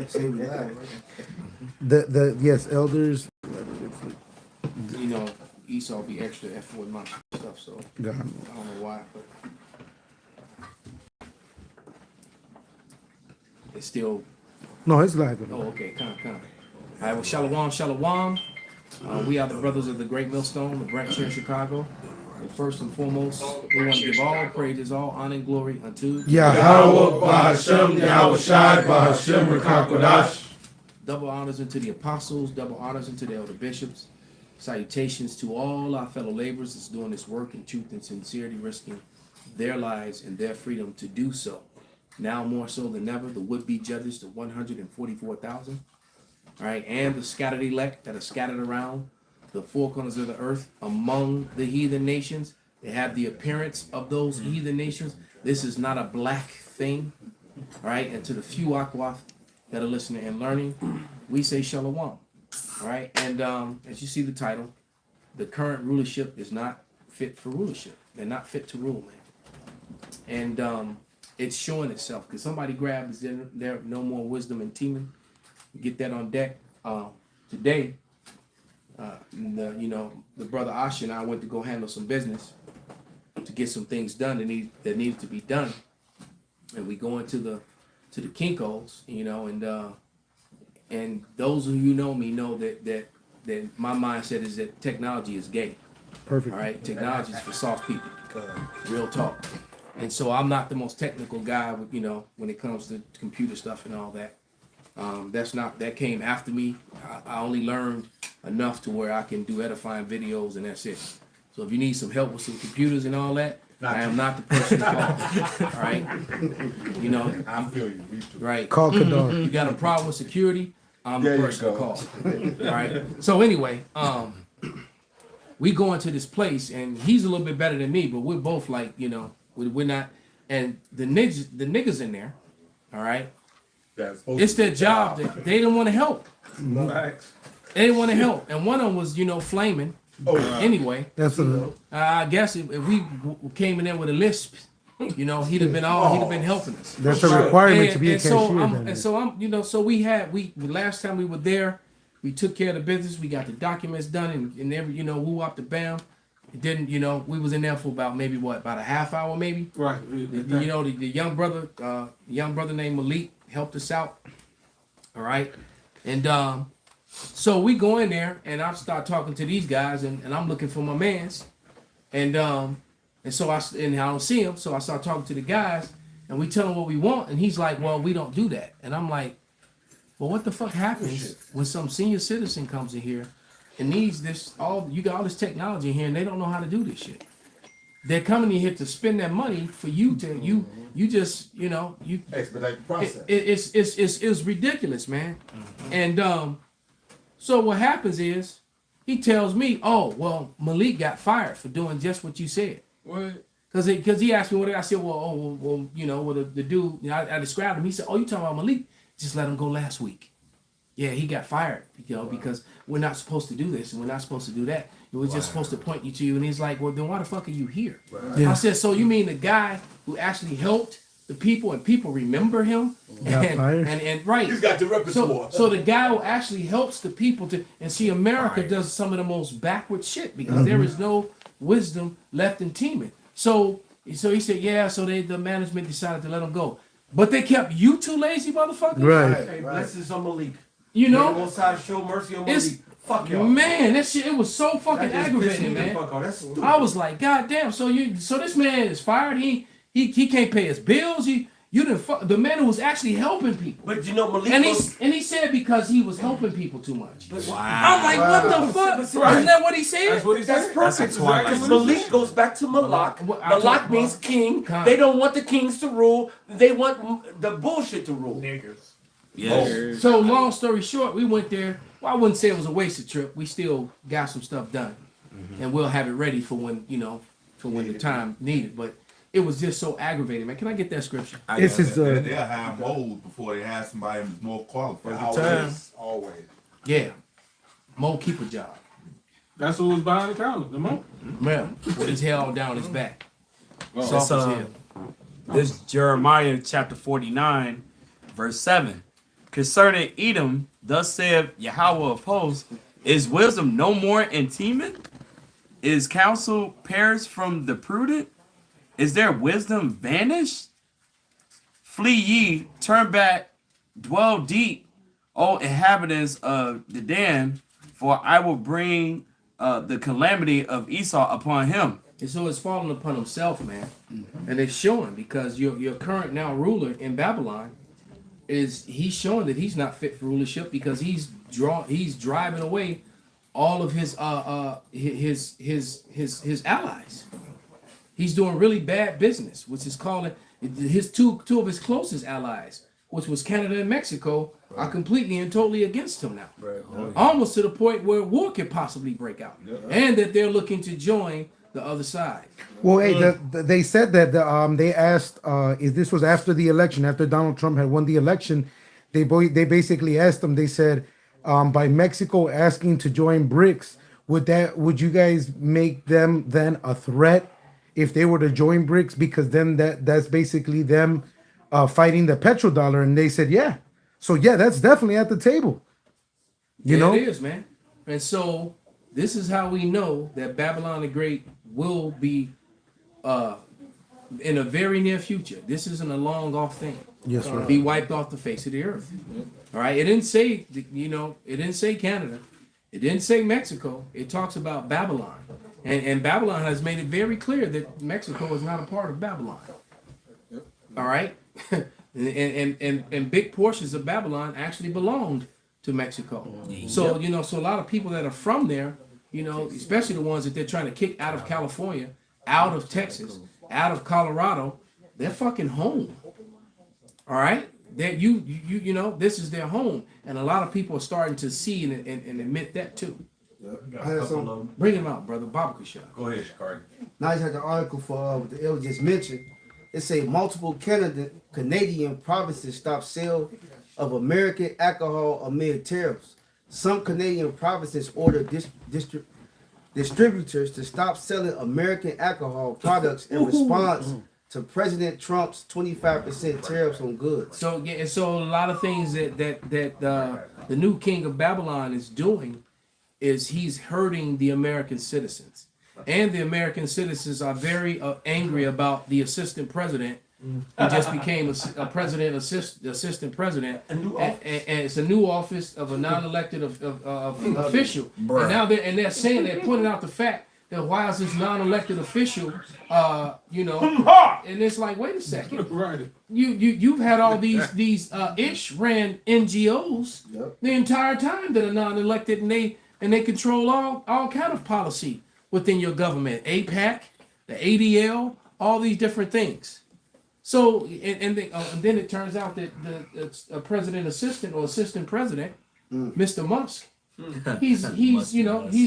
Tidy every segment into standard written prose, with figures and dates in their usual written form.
Say we live. The yes, elders. You know, Esau be extra F with my stuff, so God. I don't know why, but it's still. No, it's live. Oh, okay, come. All right, well, shalom. We are the brothers of the Great Millstone, the branch here in Chicago. And first and foremost, we want to give all praises, all honor and glory unto Yahweh Bahashem, Yahweh Shai Bahashem Rekakodash. Double honors unto the apostles, double honors unto the elder bishops. Salutations to all our fellow laborers that's doing this work in truth and sincerity, risking their lives and their freedom to do so. Now more so than ever, the would-be judges, the 144,000, all right, and the scattered elect that are scattered around the four corners of the earth among the heathen nations. They have the appearance of those heathen nations. This is not a black thing, all right? And to the few Akwath that are listening and learning, we say shalom, all right? And as you see the title, the current rulership is not fit for rulership. They're not fit to rule, man. And it's showing itself because somebody grabs there no more wisdom and teaming. Get that on deck. Today, the brother Ash and I went to go handle some business to get some things done that needed to be done, and we go into the Kinko's, and those of you know me know that my mindset is that technology is gay. Perfect. All right, technology is for soft people. Real talk. And so I'm not the most technical guy, when it comes to computer stuff and all that. That came after me. I only learned enough to where I can do edifying videos, and that's it. So if you need some help with some computers and all that, I am not the person to call. All right, I feel you. Right. Call Kadar. You got a problem with security? I'm the person to call. All right. So anyway, we go into this place, and he's a little bit better than me, but we're both like, we're not. And the niggas in there, all right. It's their job that they didn't want to help. They didn't want to help, and one of them was, flaming. Anyway, That's I guess if we came in there with a lisp, he'd have been helping us. That's a requirement to be a cashier. So last time we were there, we took care of the business. We got the documents done, and every woo up the bam. It didn't, we was in there for about a half hour maybe. Right. The young brother named Malik helped us out. All right. And so we go in there, and I start talking to these guys, and I'm looking for my mans. And so I don't see him, so I start talking to the guys, and we tell him what we want, and he's like, well, we don't do that. And I'm like, well, what the fuck happens when some senior citizen comes in here and needs you got all this technology in here, and they don't know how to do this shit? They're coming in here to spend their money for you to you just you expedite the process. It's ridiculous, man. And so what happens is he tells me, oh well, Malik got fired for doing just what you said. What? Because he asked me what I said. The dude, I described him. He said, oh, you talking about Malik? Just let him go last week. Yeah, he got fired, because we're not supposed to do this and we're not supposed to do that. We're just supposed to point you to you. And he's like, well, then why the fuck are you here? Right. Yeah. I said, so you mean the guy who actually helped the people and people remember him? And right. He's got the repertoire. So the guy who actually helps the people and see, America does some of the most backward shit because there is no wisdom left in teaming. So he said, yeah, so the management decided to let him go. But they kept you two lazy motherfuckers? Right. Hey, blessings on Malik. Most High show mercy on Malik. Fuck y'all. Man, that shit, it was so fucking aggravating, man. I was like, God damn, so this man is fired, he can't pay his bills, the man who was actually helping people. But Malik and he said because he was helping people too much. Wow. I'm like, what the fuck? Isn't that what he said? That's what he said. That's perfect. Because Malik goes back to Malak. Malak means king. They don't want the kings to rule. They want the bullshit to rule. Niggers. Yeah. So long story short, we went there. Well, I wouldn't say it was a wasted trip. We still got some stuff done, and we'll have it ready for when the time needed. But it was just so aggravating, man. Can I get that scripture? They'll have mold before they have somebody who's more qualified. Always. Yeah. Mo keep a job. That's who was behind the counter, the Mo. Man, with his hair all down his back. Soft as hell. This Jeremiah chapter 49, verse 7. concerning Edom, thus saith Yahweh of hosts, is wisdom no more in Teman? Is counsel perished from the prudent? Is their wisdom vanished? Flee ye, turn back, dwell deep, O inhabitants of the Dan, for I will bring the calamity of Esau upon him. And so it's falling upon himself, man. And it's showing because your current now ruler in Babylon he's showing that he's not fit for rulership because he's driving away all of his allies. He's doing really bad business, which is calling his two of his closest allies, which was Canada and Mexico, are completely and totally against him now. Right. Almost to the point where war could possibly break out, and that they're looking to join the other side. Well, hey, they said that they asked if this was after the election, after Donald Trump had won the election, they basically asked them. They said, by Mexico asking to join BRICS, would you guys make them then a threat if they were to join BRICS? Because then that's basically them fighting the petrodollar. And they said, yeah. So yeah, that's definitely at the table. You know, it is, man. And so this is how we know that Babylon the Great will be in a very near future. This isn't a long off thing. Yes, sir. Be wiped off the face of the earth. All right. It didn't say, it didn't say Canada. It didn't say Mexico. It talks about Babylon. And Babylon has made it very clear that Mexico is not a part of Babylon. All right. and big portions of Babylon actually belonged to Mexico. So, so a lot of people that are from there, especially the ones that they're trying to kick out of California, out of Texas, out of Colorado, they're fucking home. All right? That this is their home. And a lot of people are starting to see and admit that too. Bring him out, brother. Baba Kushah. Go ahead, Shikari. Now I just had the article for what the elder just mentioned. It say multiple Canadian provinces stop sale of American alcohol amid tariffs. Some Canadian provinces order distributors to stop selling American alcohol products in response to President Trump's 25% tariffs on goods. So yeah, and so a lot of things that the new king of Babylon is doing is he's hurting the American citizens. And the American citizens are very angry about the assistant president who just became a president, assistant president. And it's a new office of a non-elected official. And now they're saying, they're pointing out the fact that why is this non-elected official, and it's like, wait a second. Right. You've had all these ish-ran NGOs the entire time that are non-elected, and they control all kind of policy within your government, APAC, the ADL, all these different things. So, and then it turns out that the president assistant or assistant president, Mr. Musk, he's a Ashkenazi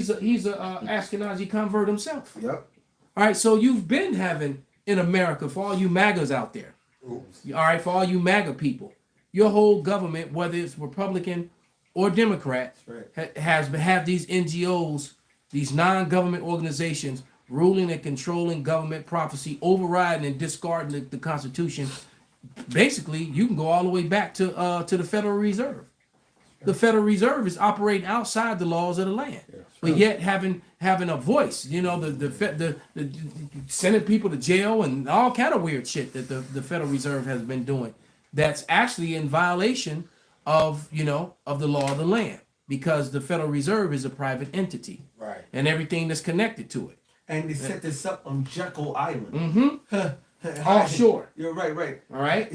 convert himself. Yep. All right, so you've been having in America, for all you MAGAs out there, all right, for all you MAGA people, your whole government, whether it's Republican or Democrat, have these NGOs, these non-government organizations ruling and controlling government prophecy, overriding and discarding the Constitution. Basically, you can go all the way back to the Federal Reserve. The Federal Reserve is operating outside the laws of the land, but yet having a voice. The sending people to jail and all kind of weird shit that the Federal Reserve has been doing. That's actually in violation of the law of the land, because the Federal Reserve is a private entity, Right. and everything that's connected to it. And they set this up on Jekyll Island. Offshore. You're right. All right.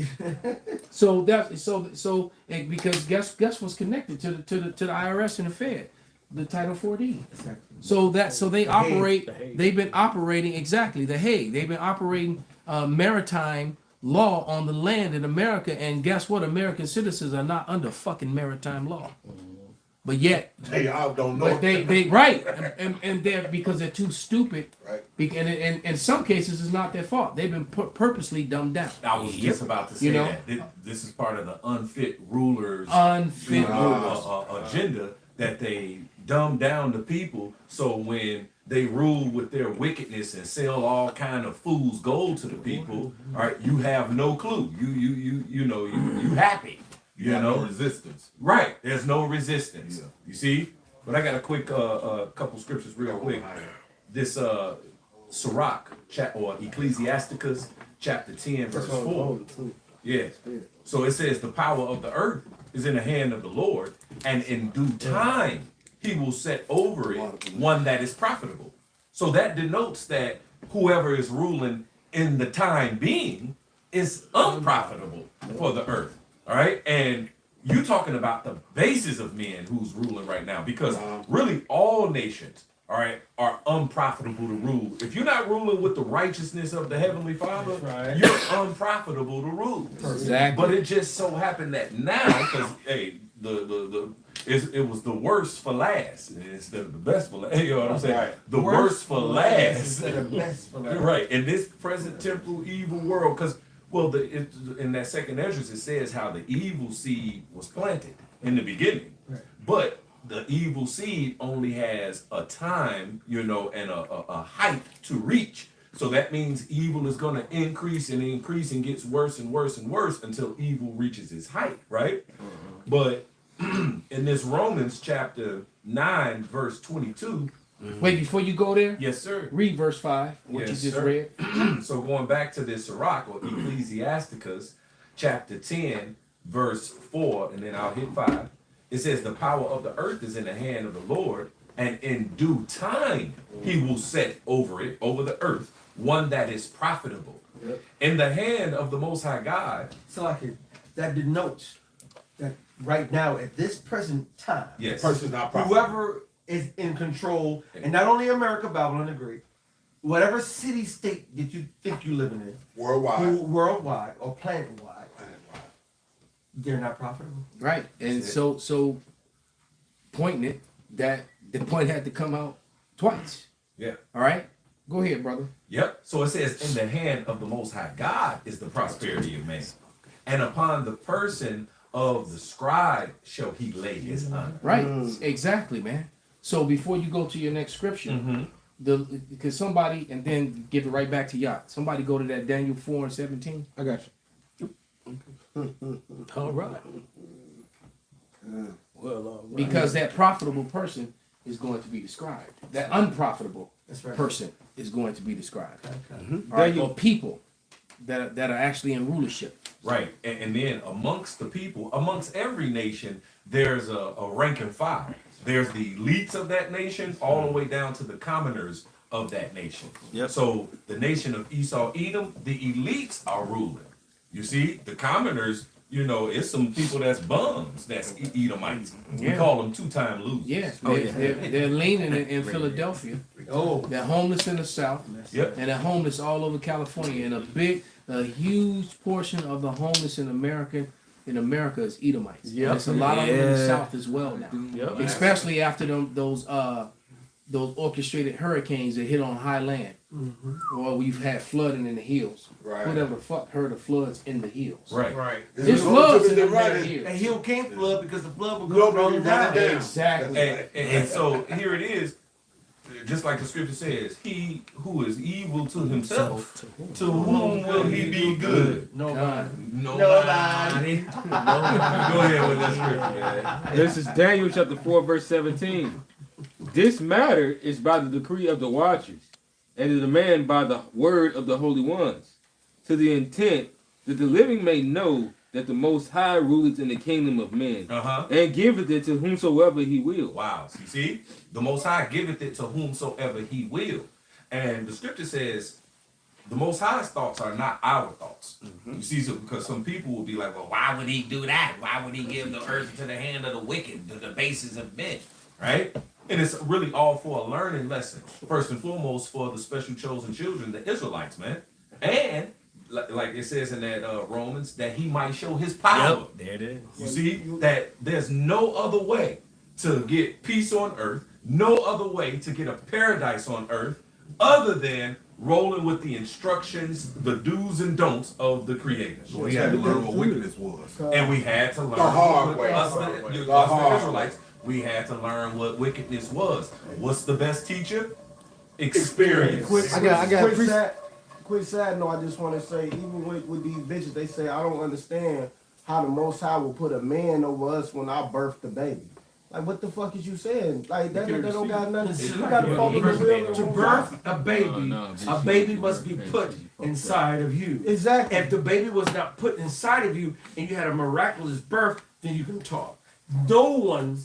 So because guess what's connected to the IRS and the Fed, the Title 4D. Exactly. So they operate. They've been operating exactly the Hague. They've been operating maritime law on the land in America, and guess what? American citizens are not under fucking maritime law. But yet, Hey, I don't know. but they right, and they're because they're too stupid. Right. And in some cases, it's not their fault. They've been purposely dumbed down. I was just about to say that this is part of the unfit rulers agenda, that they dumb down the people, so when they rule with their wickedness and sell all kind of fool's gold to the people, all right, you have no clue. You happy. You Yeah, no know, resistance. right? There's no resistance. Yeah. You see, but I got a quick couple scriptures real quick. This Sirach or Ecclesiasticus chapter 10 verse 4. Yeah. So it says the power of the earth is in the hand of the Lord, and in due time he will set over it one that is profitable. So that denotes that whoever is ruling in the time being is unprofitable for the earth. All right. And you talking about the basis of men who's ruling right now, because really all nations, all right, are unprofitable to rule. If you're not ruling with the righteousness of the Heavenly Father, you're unprofitable to rule. Exactly. But it just so happened that now, because hey, it was the worst for last instead of the best for last. You know what I'm saying? Right. The worst for last. Instead of best for last. Right. In this present temporal evil world, because in that second Esdras it says how the evil seed was planted in the beginning, but the evil seed only has a time, and a height to reach. So that means evil is going to increase and increase and gets worse and worse and worse until evil reaches its height, right? But in this Romans chapter 9 verse 22. Wait, before you go there, Yes, sir. read verse 5, what Yes, you just sir. read. So going back to this Sirach or Ecclesiasticus chapter 10 verse 4, and then I'll hit 5. It says the power of the earth is in the hand of the Lord, and in due time he will set over the earth, one that is profitable. In the hand of the Most High God. So like that denotes that right now at this present time, Yes. The person's not profitable. whoever is in control, and not only America, Babylon the Great, whatever city state that you think you're living in, worldwide or planet-wide, they're not profitable. Right. And so pointing it that the point had to come out twice. Yeah. All right? Go ahead, brother. Yep. So it says, in the hand of the Most High God is the prosperity of man, and upon the person of the scribe shall he lay his honor. Right. Exactly, man. So before you go to your next scripture, because somebody, and then give it right back to Yacht. Somebody go to that Daniel 4 and 17. I got you. All right. Because that profitable person is going to be described. That unprofitable That's right. person is going to be described. Okay. All right? Or people that are actually in rulership. Right. And then amongst the people, amongst every nation, there's a rank and file. There's the elites of that nation all the way down to the commoners of that nation. Yep. So the nation of Esau, Edom, the elites are ruling. You see, the commoners, it's some people that's bums, that's Edomites. We call them two-time losers. Yes, they're leaning in Philadelphia. Oh, They're homeless in the South. Yep. And they're homeless all over California. And a huge portion of the homeless in America is Edomites. Yep. There's a lot of them in the Yeah. South as well now. Yep. Especially after those orchestrated hurricanes that hit on high land. Or we've had flooding in the hills. Right. Whatever the fuck heard of floods in the hills. Right. right. There's floods in the The hills. hill can't flood because the flood will Nobody go run down. it down. Exactly. And so here it is, just like the scripture says, he who is evil to himself, to whom will he be good? Nobody. Nobody. Go ahead with that scripture, man. This is Daniel chapter 4, verse 17. This matter is by the decree of the watchers, and the demand by the word of the holy ones, to the intent that the living may know that the Most High ruleth in the kingdom of men, and giveth it to whomsoever he will. Wow. You see? The Most High giveth it to whomsoever he will. And the scripture says, the Most High's thoughts are not our thoughts. You see, so because some people will be like, well, why would he do that? Why would he give the earth to the hand of the wicked, the bases of men? Right? And it's really all for a learning lesson. First and foremost, for the special chosen children, the Israelites, man. And like it says in that Romans, that he might show his power. Yep, there it is. You see, that there's no other way to get peace on earth, no other way to get a paradise on earth, other than rolling with the instructions, the do's and don'ts of the Creator. We had to learn what wickedness was. And we had to learn The hard what way. us, The the hard Israelites, we had to learn what wickedness was. What's the best teacher? Experience. Quick side note, I just want to say, even with these bitches, they say, I don't understand how the Most High will put a man over us when I birth the baby. Like, what the fuck is you saying? Like, that don't got nothing. You gotta focus on real. To birth a baby, no, a baby must be put inside of you. Exactly. If the baby was not put inside of you and you had a miraculous birth, then you can talk. No one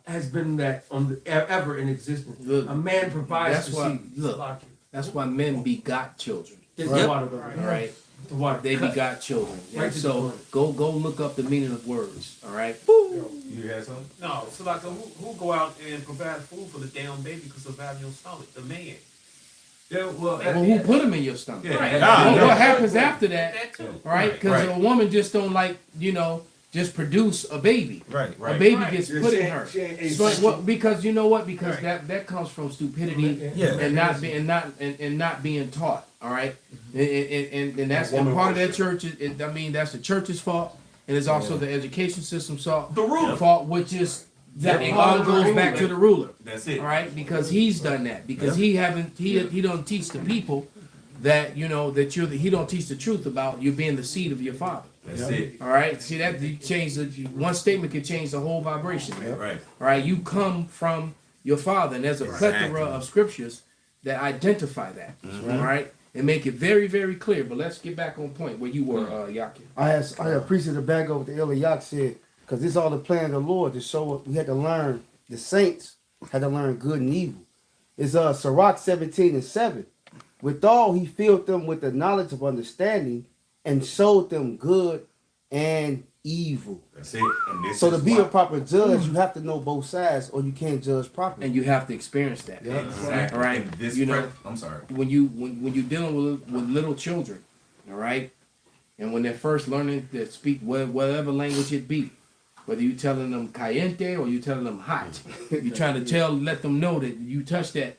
has been that ever in existence. Look, a man provides that's the why. seed. Look, that's why men begot children. It's Right. the water, though. All right. The water. They begot children. Right And to the so point. go look up the meaning of words. All right. You had something? No, so like who go out and provide food for the damn baby because of having your stomach? The man. Yeah, well, Well, who put them in your stomach? Yeah, Right. nah, Well, no. what happens after that? That too. All right, because Right. a woman just don't like just produce a baby. Right, A right. baby Right. gets Yeah, put she in ain't- her. she ain't So asexual. what? Because you know what? Because Right. that comes from stupidity Yeah. and not being taught. All right, and that's and Woman part of that worship. church. I mean, that's the church's fault, and it's also the education system's fault. The ruler. Fault, which is that Yeah. it all goes back to the ruler. That's it. All right, because he's done that. Because he don't teach the people that he don't teach the truth about you being the seed of your father. That's it. All right, see that you change one statement can change the whole vibration. Right. All right, you come from your father, and there's a plethora of scriptures that identify that. All right, and make it very, very clear. But let's get back on point where you were, Yaki. I appreciate the back up what the Elder Yak said, because this is all the plan of the Lord to show us we had to learn. The saints had to learn good and evil. It's Sirach 17:7. Withal he filled them with the knowledge of understanding and showed them good and evil. That's it. And this So to is be why- a proper judge, you have to know both sides, or you can't judge properly. And you have to experience that. Exactly. All right, And this I'm sorry. when you're dealing with little children, all right, and when they're first learning to speak whatever language it be, whether you telling them caliente or you telling them hot, you're trying to let them know that you touch that,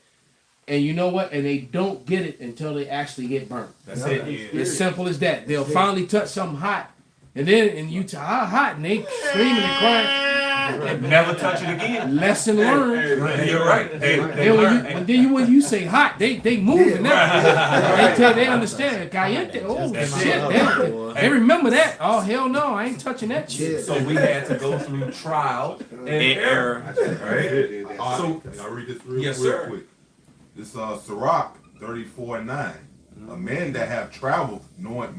and you know what, and they don't get it until they actually get burnt. That's it. It's simple as that. They'll finally touch something hot, and you hot, and they screaming and crying. And never touch it again. Lesson learned. And you're right. When you say hot, they moving now. They understand. Caliente. Oh That's shit. it. They remember that. Oh hell no, I ain't touching that shit. So we had to go through trial and error. Right? So, can I read this real Yes, sir. quick? This Sirach 34:9. A man that have traveled knoweth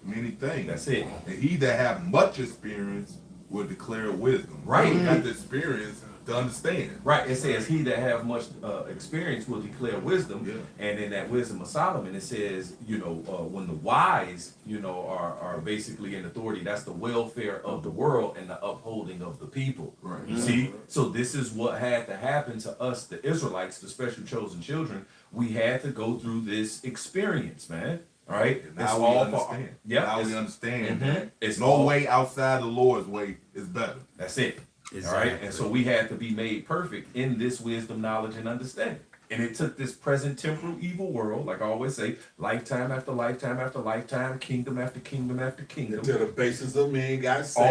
many things. That's it. And he that have much experience will declare wisdom. Right. You got the experience to understand. Right. It says, he that have much experience will declare wisdom. Yeah. And in that wisdom of Solomon, it says, when the wise, are basically in authority, that's the welfare of the world and the upholding of the people. Right. You see? So this is what had to happen to us, the Israelites, the special chosen children. We had to go through this experience, man. All right? And now It's we all understand. Yeah. Now we understand that It's no all- way outside the Lord's way is better. That's it. All right. And so we had to be made perfect in this wisdom, knowledge, and understanding. And it took this present temporal evil world, like I always say, lifetime after lifetime after lifetime, kingdom after kingdom after kingdom. Until the basis of men got set.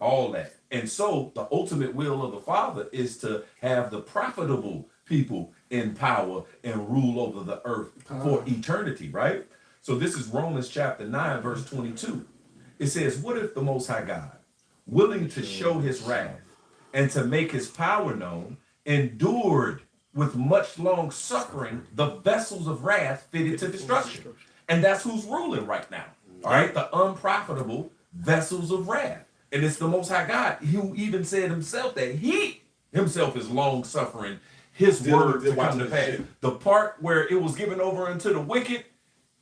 All that. And so the ultimate will of the Father is to have the profitable people in power and rule over the earth for eternity, right? So this is Romans chapter 9, verse 22. It says, what if the Most High God, willing to show his wrath and to make his power known, endured with much long suffering the vessels of wrath fitted to destruction? And that's who's ruling right now. All right, the unprofitable vessels of wrath. And it's the Most High God who even said himself that he himself is long suffering his word to come to pass. The part where it was given over unto the wicked,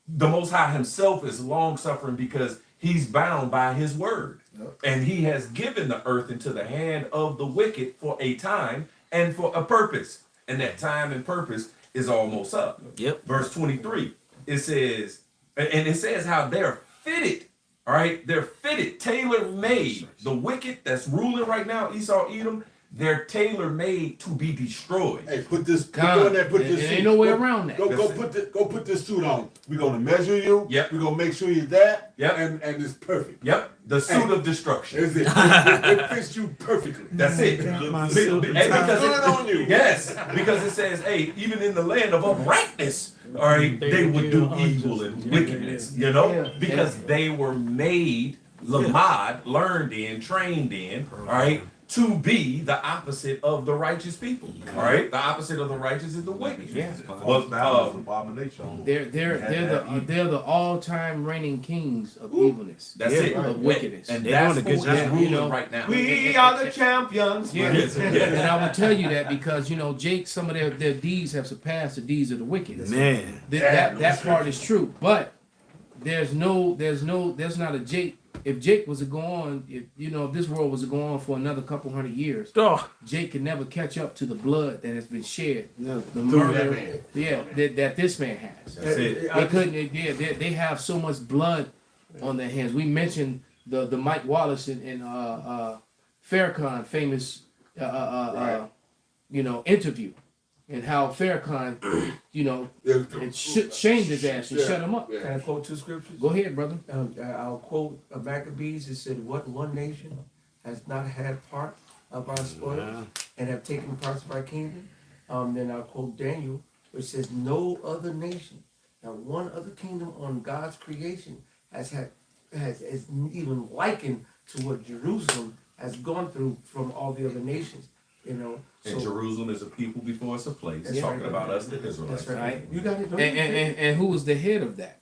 the Most High himself is long suffering because he's bound by his word. And he has given the earth into the hand of the wicked for a time and for a purpose. And that time and purpose is almost up. Yep. Verse 23, it says, and it says how they're fitted. All right, they're fitted, tailor-made. The wicked that's ruling right now, Esau, Edom, they're tailor-made to be destroyed. Hey, put this. God, Put this. there suit. ain't no way Go- around that. Go put this suit on. We're gonna measure you. Yep. We're gonna make sure you're that. Yep. And it's perfect. Yep, the suit of destruction. Is it? It fits you perfectly. That's it. My Be- suit be- and and tie. because Put it on you. Yes, because it says, hey, even in the land of uprightness, all right, they would do evil and wickedness, because they were made Lamad learned in, trained in, all right, to be the opposite of the righteous people. All right, the opposite of the righteous is the wicked. Yeah. False balance, abomination. They're the all-time reigning kings of evilness. That's it. Of wickedness. And They're that's doing a good who is job. ruling You know, right now. We are the champions. Yeah, Yes, yes. and I will tell you that because Jake, some of their deeds have surpassed the deeds of the wicked. Man. That part is true, but there's not a Jake. If Jake was to go on, if this world was to go on for another couple hundred years, Oh, Jake could never catch up to the blood that has been shed, No. the murder, that this man has. That's it. They couldn't. They have so much blood on their hands. We mentioned the Mike Wallace and Farrakhan famous interview, and how Farrakhan and shamed his ass and shut him up. Can I quote two scriptures? Go ahead, brother. I'll quote Maccabees. It said, "What one nation has not had part of our spoils and have taken parts of our kingdom?" Then I'll quote Daniel, which says, "No other nation, not one other kingdom on God's creation has even likened to what Jerusalem has gone through from all the other nations." And Jerusalem is a people before it's a place. That's Talking right. about us, the Israelites. That's right. Right. You got it. don't you? And who was the head of that?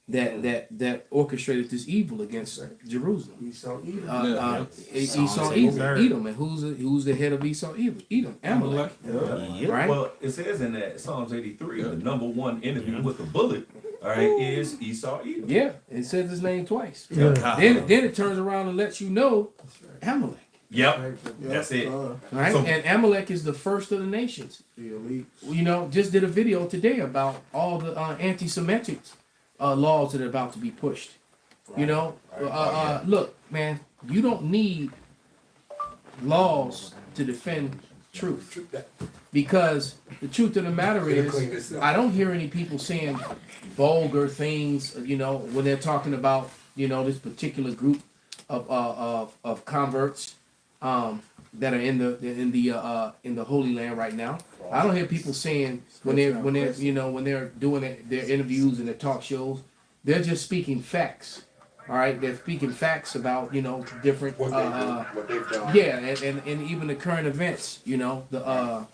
That orchestrated this evil against Jerusalem. Esau, Edom. Esau, Edom, and who's the head of Esau, Edom, Amalek, right? Well, it says in that Psalms 83, the number one enemy with a bullet, all right, is Esau Edom. Yeah, it says his name twice. Yeah. Then it turns around and lets you know Amalek, Yep, that's it. right? So- And Amalek is the first of the nations. Just did a video today about all the anti-Semitic laws that are about to be pushed. Look, man, you don't need laws to defend truth, because the truth of the matter is, I don't hear any people saying vulgar things. When they're talking about this particular group of converts that are in the Holy Land right now. I don't hear people saying when they're doing their interviews and their talk shows, they're just speaking facts. All right, they're speaking facts about different What they've done. yeah, and even the current events, the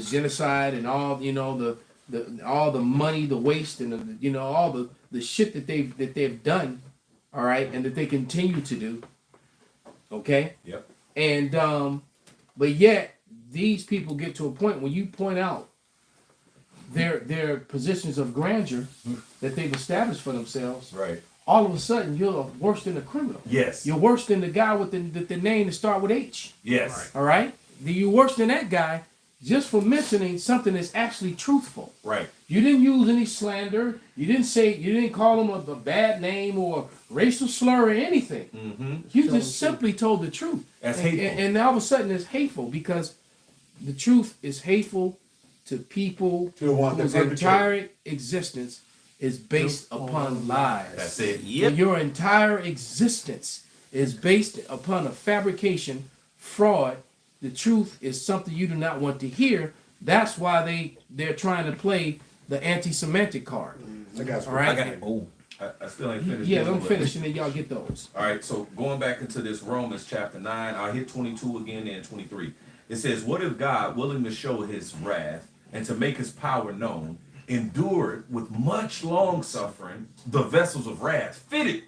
genocide and all all the money, the waste, and all the shit that they've done, all right, and that they continue to do. Okay. Yep. And but yet these people get to a point when you point out their positions of grandeur that they've established for themselves. Right. All of a sudden, you're worse than a criminal. Yes. You're worse than the guy with the name that start with H. Yes. All right? You're worse than that guy just for mentioning something that's actually truthful. Right. You didn't use any slander. You didn't call him a bad name or racial slur or anything. Mm-hmm. You just simply told the truth. That's hateful. And all of a sudden it's hateful because the truth is hateful to people To the one that whose perpetrate. entire existence is based upon lies. That's it. yep. Your entire existence is based upon a fabrication, fraud. The truth is something you do not want to hear. That's why they're trying to play the anti-Semitic card. I got All right? I still ain't finished. Yeah, dealing don't with finish it. and then y'all get those. All right, so going back into this Romans chapter 9, I'll hit 22 again and 23. It says, "What if God, willing to show his wrath and to make his power known, endured with much long suffering the vessels of wrath fitted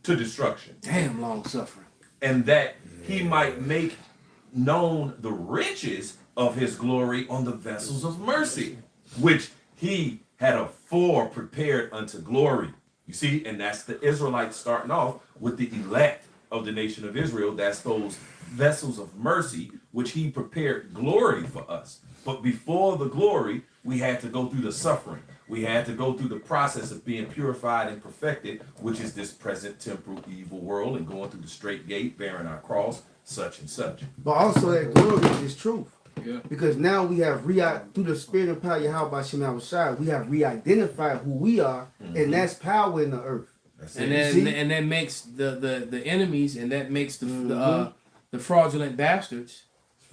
to destruction, Damn long suffering. and that he might make known the riches of his glory on the vessels of mercy, which he had afore prepared unto glory." You see, and that's the Israelites starting off with the elect of the nation of Israel. That's those vessels of mercy, which he prepared glory for us. But before the glory, we had to go through the suffering. We had to go through the process of being purified and perfected, which is this present temporal evil world, and going through the straight gate, bearing our cross, such and such. But also that glory is truth. Yeah. Because now we have through the spirit and power Yahweh Shem Shai, we have re-identified who we are, and that's power in the earth. That's And it. then that makes the enemies, and that makes the fraudulent bastards,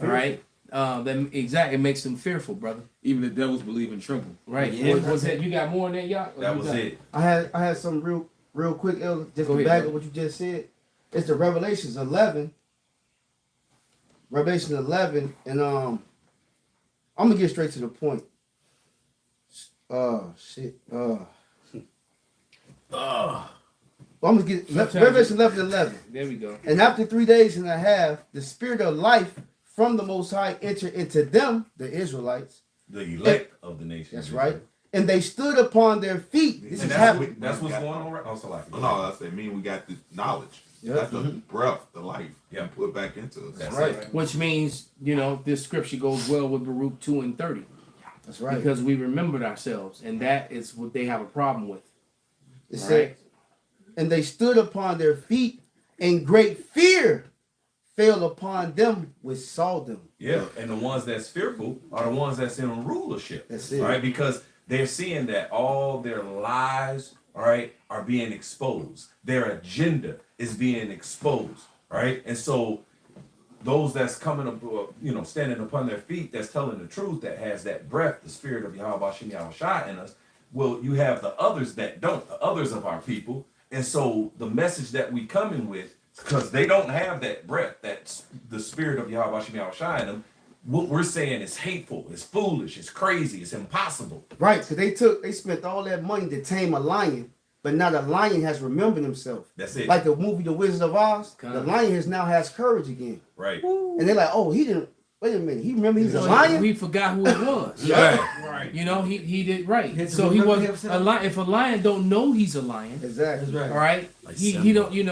all right? It makes them fearful, brother. Even the devils believe and tremble. Right? Yeah. Was that you got more than that, y'all? That was it. I had some real real quick, Elder, just Go to ahead, back bro. up what you just said. It's the Revelations 11. Revelation 11, and I'm gonna get straight to the point. Shit. Well, I'm gonna get Revelation 11. There we go. And after 3 days and a half, the spirit of life from the Most High entered into them, the Israelites. The elect of the nation. That's right. And they stood upon their feet. This And is that's happening. That's what's going on right. Oh, so like. No, that's what I mean. We got the knowledge. Yeah. That's the breath, the life. Yeah. Put back into us. That's right. it. Which means, this scripture goes well with Baruch 2 and 30. That's right. Because we remembered ourselves, and that is what they have a problem with. It All said, right? and they stood upon their feet, and great fear fell upon them which saw them. Yeah, and the ones that's fearful are the ones that's in rulership. That's it. All right, because they're seeing that all their lies, all right, are being exposed. Their agenda is being exposed. All right, and so those that's coming up, standing upon their feet, that's telling the truth, that has that breath, the spirit of Yahweh Shem Yahushua in us. Well, you have the others that don't, the others of our people, and so the message that we come in with, because they don't have that breath, that's the spirit of Yahweh Shem Yahushua in them. What we're saying is hateful, it's foolish, it's crazy, it's impossible. Right, because they spent all that money to tame a lion, but now the lion has remembered himself. That's it. Like the movie The Wizard of Oz, the lion has courage again. Right. And they're like, oh, he didn't. Wait a minute, he remember he's a lion. We forgot who it was. Right. He did right. to So he remember was himself. a lion. If a lion don't know he's a lion, Exactly. That's right. all right, Like he Simba. don't he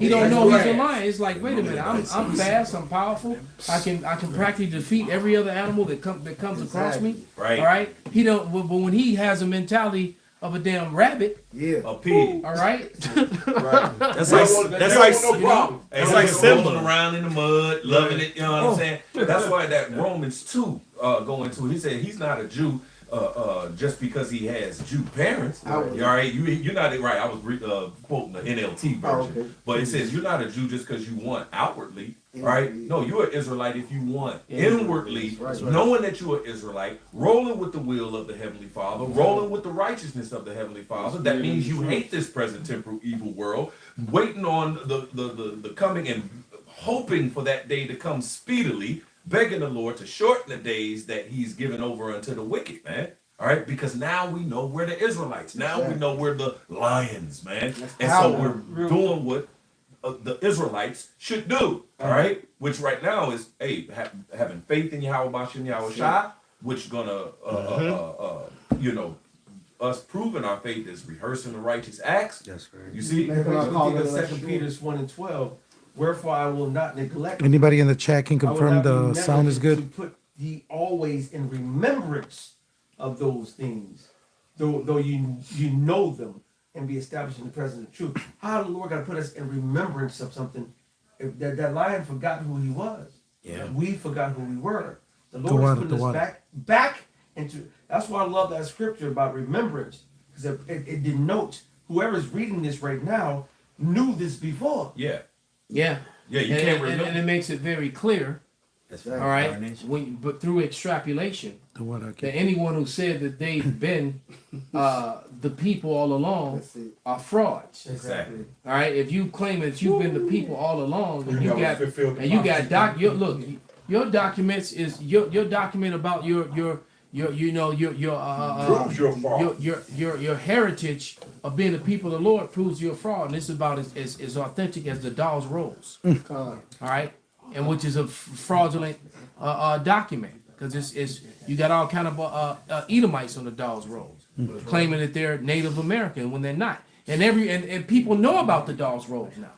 don't know he's a lion. It's like, wait a minute, I'm fast, I'm powerful. I can practically defeat every other animal that comes across me. Right. All right. He don't. But when he has a mentality of a damn rabbit, Yeah. A pig. all right. Right. That's They like don't want- that's they like don't want no problem. It's like like Simba. rolling around in the mud, loving it. You know what I'm saying? That's why that Romans 2 going to. He said he's not a Jew just because he has Jew parents. All right, you're not right. I was quoting the NLT version, okay. but it says you're not a Jew just because you want outwardly. Right? No, you're an Israelite if you want inwardly, knowing that you're an Israelite, rolling with the will of the Heavenly Father, rolling with the righteousness of the Heavenly Father. That means you hate this present temporal evil world, waiting on the coming and hoping for that day to come speedily, begging the Lord to shorten the days that He's given over unto the wicked, man. All right, because now we know we're the Israelites. Now we know we're the lions, man. And so we're doing what the Israelites should do, all right? Which right now is, having faith in Yahweh Bashem Yahushua, which gonna, us proving our faith is rehearsing the righteous acts. That's right. You see? Second Peter 1:12. Wherefore I will not neglect. Anybody in the chat can I will confirm not be the sound is negligent good? To put ye always in remembrance of those things, though you know them, and be established in the presence of truth. How the Lord got to put us in remembrance of something? If that lion forgot who he was. Yeah. We forgot who we were. The Lord is putting us back into. That's why I love that scripture about remembrance, because it denotes whoever's reading this right now knew this before. Yeah. Yeah. Yeah, you can't and remember. it makes it very clear. That's All right. But through extrapolation, The one I that anyone who said that they've been the people all along That's it. are frauds. Exactly. All right. If you claim that you've been the people all along, and you Yeah, got fulfill the your documents is your document about your Proves your fraud. your heritage of being the people of the Lord proves you're a fraud, and it's about as authentic as the doll's rolls. All right, and which is a fraudulent document, because it's you got all kind of Edomites on the doll's rolls, claiming that they're Native American when they're not, and people know about the doll's rolls now.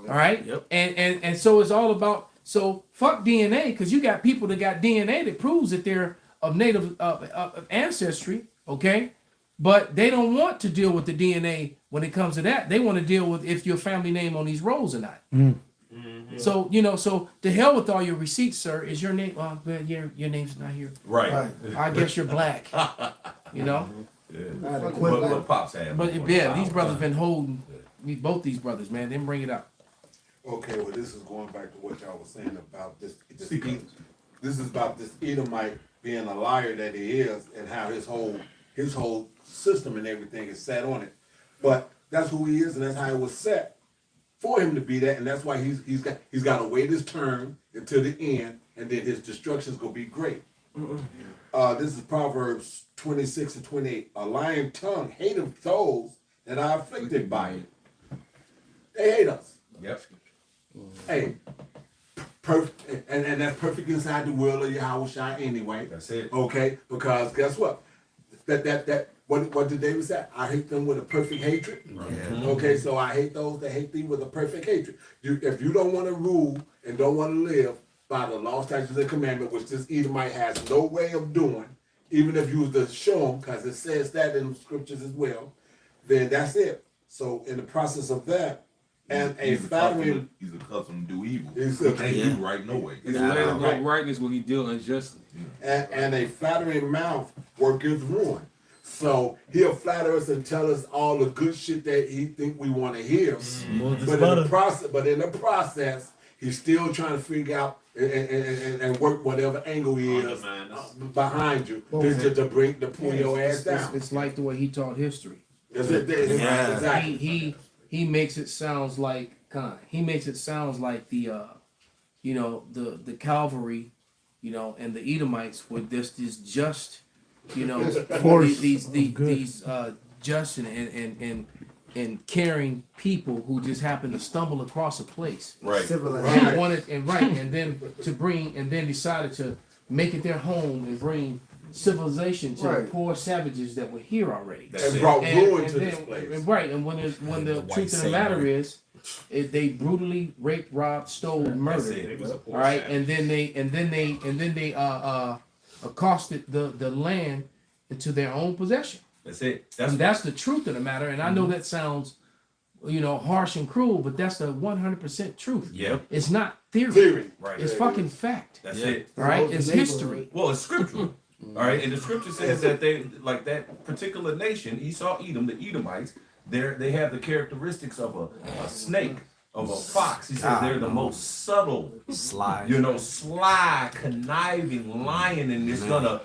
All right, and so it's all about, so fuck DNA, because you got people that got DNA that proves that they're of Native ancestry, okay? But they don't want to deal with the DNA when it comes to that. They want to deal with if your family name on these rolls or not. So, so to hell with all your receipts, sir. Is your name, your name's not here. Right. I guess you're black, you know? Yeah. What Pops had. But yeah, these brothers been holding, both these brothers, man, they bring it up. Okay, well, this is going back to what y'all was saying about this is about this Edomite being a liar that he is, and how his whole system and everything is set on it. But That's who he is, and that's how it was set for him to be that, and that's why he's got to wait his turn until the end, and then his destruction's gonna be great. This is Proverbs 26 and 28. A lying tongue hateth those that are afflicted by it. They hate us. Yep. Hey, perfect, and that's perfect inside the will of Yahweh anyway. That's it. Okay, because guess what? What did David say? I hate them with a perfect hatred. Yeah. Okay, so I hate those that hate thee with a perfect hatred. If you don't want to rule and don't want to live by the law, statutes, and commandment, which this Edomite has no way of doing, even if you was to show him, because it says that in the scriptures as well, then that's it. So in the process of that, and he's accustomed to do evil. He can't do right no way. His way of uprightness will he deal unjustly. And a flattering mouth worketh ruin. So he'll flatter us and tell us all the good shit that he think we want to hear. But in the process, he's still trying to figure out and work whatever angle he is behind you to pull your ass down. It's like the way he taught history. Exactly. He makes it sounds like he makes it sounds like the the Calvary, and the Edomites were this just, these just and caring people who just happened to stumble across a place. Right. And wanted and then decided to make it their home and bring civilization to the poor savages that were here already. And brought ruin to this place. And when the truth of the matter is, they brutally raped, robbed, stole, murdered. All right, and then they accosted the land into their own possession. That's it. That's the truth of the matter. And I know that sounds, harsh and cruel, but that's the 100% truth. Yep. It's not theory. Right. It's fucking fact. That's it. All right. It's history. Well, it's scriptural. All right, and the scripture says that they, like that particular nation, Esau, Edom, the Edomites, they have the characteristics of a snake, of a fox. He says they're the most subtle, sly, conniving lion, and it's gonna,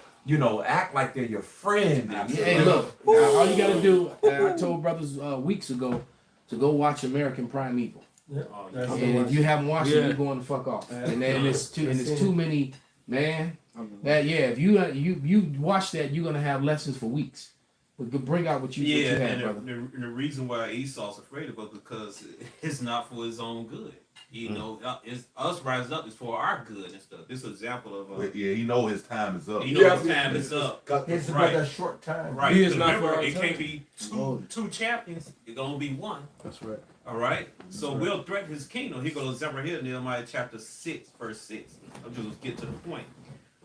act like they're your friend. Hey, look, all you gotta do, I told brothers weeks ago to go watch American Primeval. And if you haven't watched it, you're going to fuck off. And it's too many, man. If you watch that, you're gonna have lessons for weeks. But bring out what you have, brother. The reason why Esau's afraid of it because it's not for his own good. It's us rising up is for our good and stuff. This is an example of. He know his time is up. He knows his time is up. It's but a short time. Right. He is not for our it time. can't be two champions. It's gonna be one. That's right. All right. So we'll threaten his kingdom. He goes over here in Nehemiah chapter 6, verse 6. I'll just get to the point.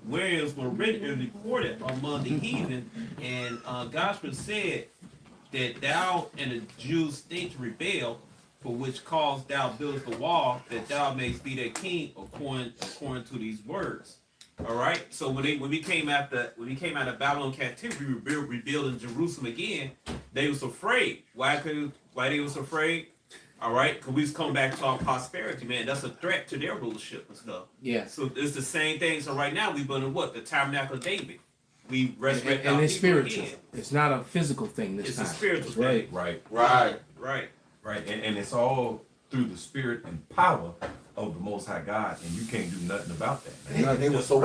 Whereas were written and reported among the heathen, and Gospel said that thou and the Jews state rebel, for which cause thou buildest the wall, that thou mayst be their king according to these words. All right. So when we came out of Babylon captivity, we rebuilding Jerusalem again. They was afraid. Why they was afraid? All right, because we was coming back to our prosperity, man. That's a threat to their rulership and stuff. Yeah. So it's the same thing. So right now we've been in what? The tabernacle of David. We resurrect And our it's people spiritual. again. It's not a physical thing this It's time. a spiritual thing. Right. Right. And it's all through the spirit and power of the Most High God, and you can't do nothing about that. They were so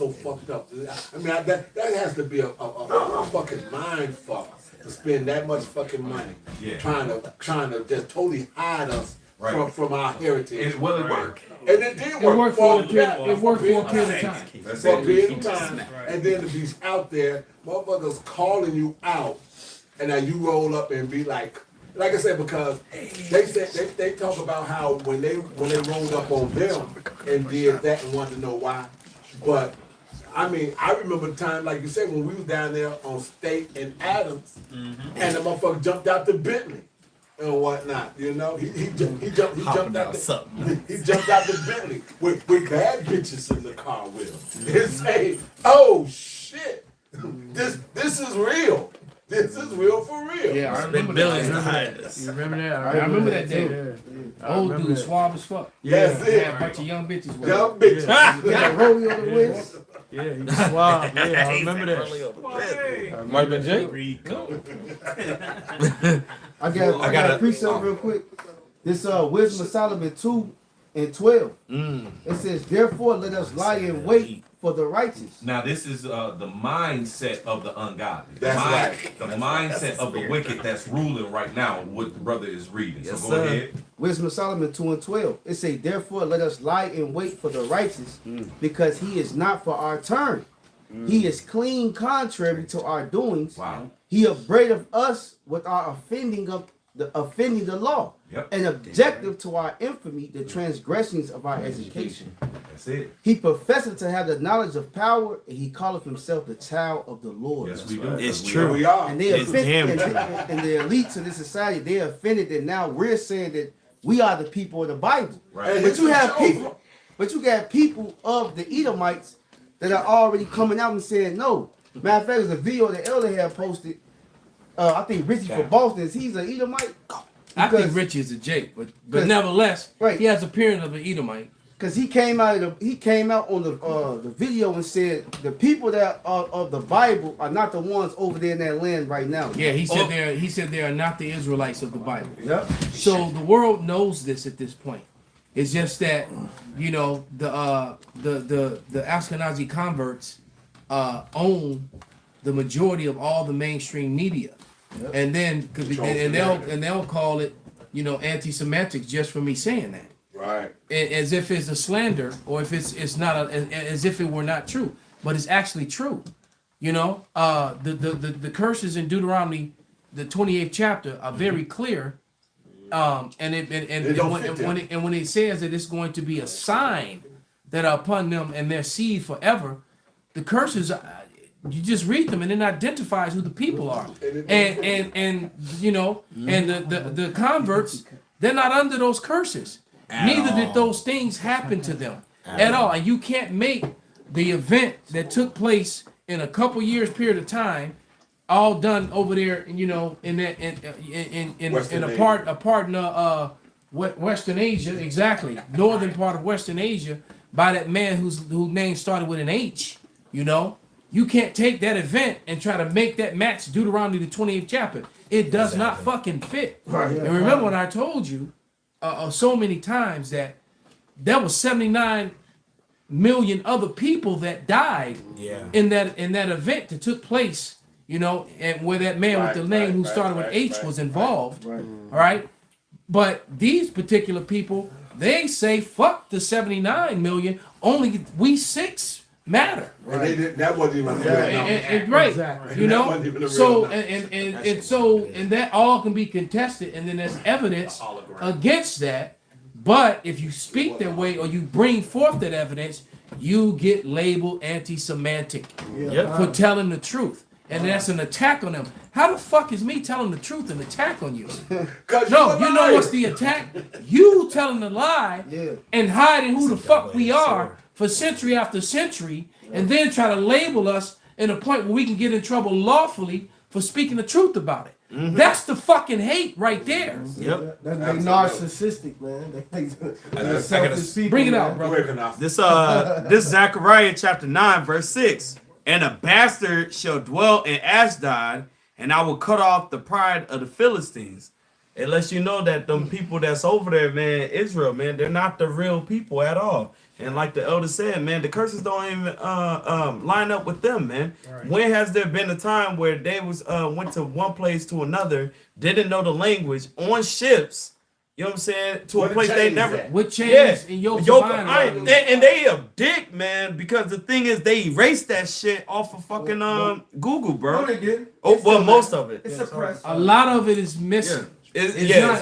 fucked up. I mean, that has to be a fucking mind fuck to spend that much fucking money trying to just totally hide us from our heritage. It worked. And it did work. It worked for a period of time. That's For a it. period of time, and then to be out there, motherfuckers calling you out, and now you roll up and be like I said, because they talk about how when they rolled up on them and did that and wanted to know why, but I mean, I remember the time, like you said, when we was down there on State and Adams, and the motherfucker jumped out the Bentley and whatnot. He jumped out the Bentley with bad bitches in the car with him. And say, "Oh shit, this is real. This is real for real." Yeah, I remember that. You remember that? I remember that day. Old dude, suave as fuck. That's it. Had a bunch of young bitches with Young him. bitches. Got a rollie on the waist. Yeah, he's suave. Yeah, I remember that. Might have been Jake. I got a precept real quick. This Wisdom of Solomon 2:12. It says, therefore let us lie in wait for the righteous. Now this is the mindset of the ungodly. That's right. The mindset of the wicked that's ruling right now. What the brother is reading. Yes, so go sir. ahead. Wisdom of Solomon 2:12. It says, therefore let us lie in wait for the righteous, because he is not for our turn. He is clean contrary to our doings. Wow. He upbraideth us with our offending the law, Yep. and objective to our infamy, the transgressions of our education. That's it. He professeth to have the knowledge of power, and he calleth himself the child of the Lord. Yes, we do. It's Here true. we are. And they It's damn offended, and the elites of this society, they offended that now we're saying that we are the people of the Bible. Right. But you have people, got people of the Edomites that are already coming out and saying no. Matter of fact, there's a video that Elder had posted. I think Richie from Boston, he's an Edomite. I think Rich is a Jake, but nevertheless, Right. he has appearance of an Edomite. Because he came out on the video and said the people that are of the Bible are not the ones over there in that land right now. Yeah, he said they are not the Israelites of the Bible. Yep. So the world knows this at this point. It's just that, you know, the Ashkenazi converts own the majority of all the mainstream media. Yep. And then they'll call it, you know, anti-Semitic just for me saying that. Right. As if it's a slander, or if it's not as if it were not true, but it's actually true. You know, the curses in Deuteronomy, the 28th chapter, are very clear. And when it says that it's going to be a sign that are upon them and their seed forever, the curses, you just read them and it identifies who the people are, and you know, and the converts, they're not under those curses. Neither did those things happen to them at all. And you can't make the event that took place in a couple years period of time, all done over there, you know, in a part in Western Asia, exactly, northern part of Western Asia, by that man whose name started with an H. You know, you can't take that event and try to make that match Deuteronomy the 28th chapter. It does not fucking fit. Right. And remember when I told you so many times that there was 79 million other people that died in that event that took place, you know, and where that man with the name who started with H was involved. Right. All right. But these particular people, they say fuck the 79 million, only we 6 matter. Right. And that wasn't even right. Exactly. You know, so and that all can be contested, and then there's evidence against that. But if you speak that way or you bring forth that evidence, you get labeled anti-Semitic for telling the truth. And that's an attack on them. How the fuck is me telling the truth an attack on you? No, you know what's the attack? You telling the lie and hiding who the fuck we are for century after century, and then try to label us in a point where we can get in trouble lawfully for speaking the truth about it. Mm-hmm. That's the fucking hate right there. Yep. That's narcissistic, man. Bring it out, bro. This Zechariah chapter 9, verse 6. And a bastard shall dwell in Ashdod, and I will cut off the pride of the Philistines. It lets you know that them people that's over there, man, Israel, man, they're not the real people at all. And like the elder said, man, the curses don't even line up with them, man. Right. When has there been a time where they went to one place to another, didn't know the language, on ships, you know what I'm saying, to a place they never... What changed in your and they a dick, man, because the thing is they erased that shit off of fucking Google, bro. No, they did. Most of it. It's suppressed. A lot of it is missing. Yeah.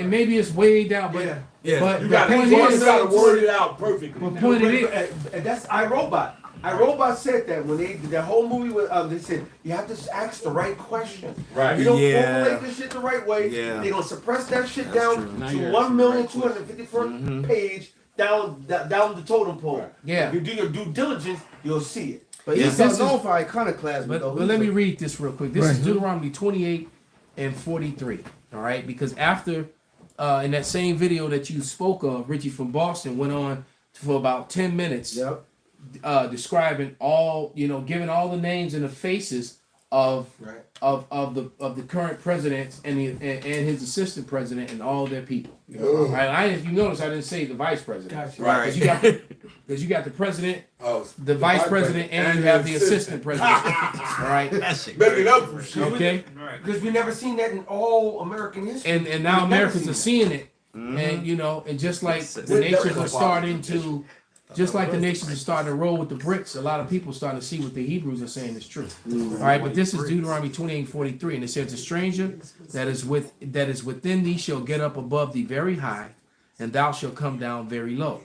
Maybe it's way down, but but you gotta word it out perfectly. The point is, that's iRobot. iRobot said that when the whole movie was, they said you have to ask the right question. Right. If you don't formulate this shit the right way, they're gonna suppress that shit down to 1,251,000 page down the totem pole. Right. Yeah. If you do your due diligence, you'll see it. But he's so known for iconoclasm. But let me read this real quick. This is Deuteronomy 28 and 43. All right, because after in that same video that you spoke of, Richie from Boston went on for about 10 minutes describing all, giving all the names and the faces of Right. of the current presidents and his assistant president and all their people. Ugh. Right? If you notice, I didn't say the vice president. Gotcha. Right. Because you got the president, Oh, the vice president, and you have the assistant president. All right. That shit Making crazy. up for shit. Okay. Right. Because we never seen that in all American history. And now We've never Americans seen are that. seeing it, and just like the nations are starting to, just like the nations are starting to roll with the bricks, a lot of people starting to see what the Hebrews are saying is true. All right, but this is Deuteronomy 28:43, and it says, "The stranger that is within thee shall get up above thee very high, and thou shalt come down very low."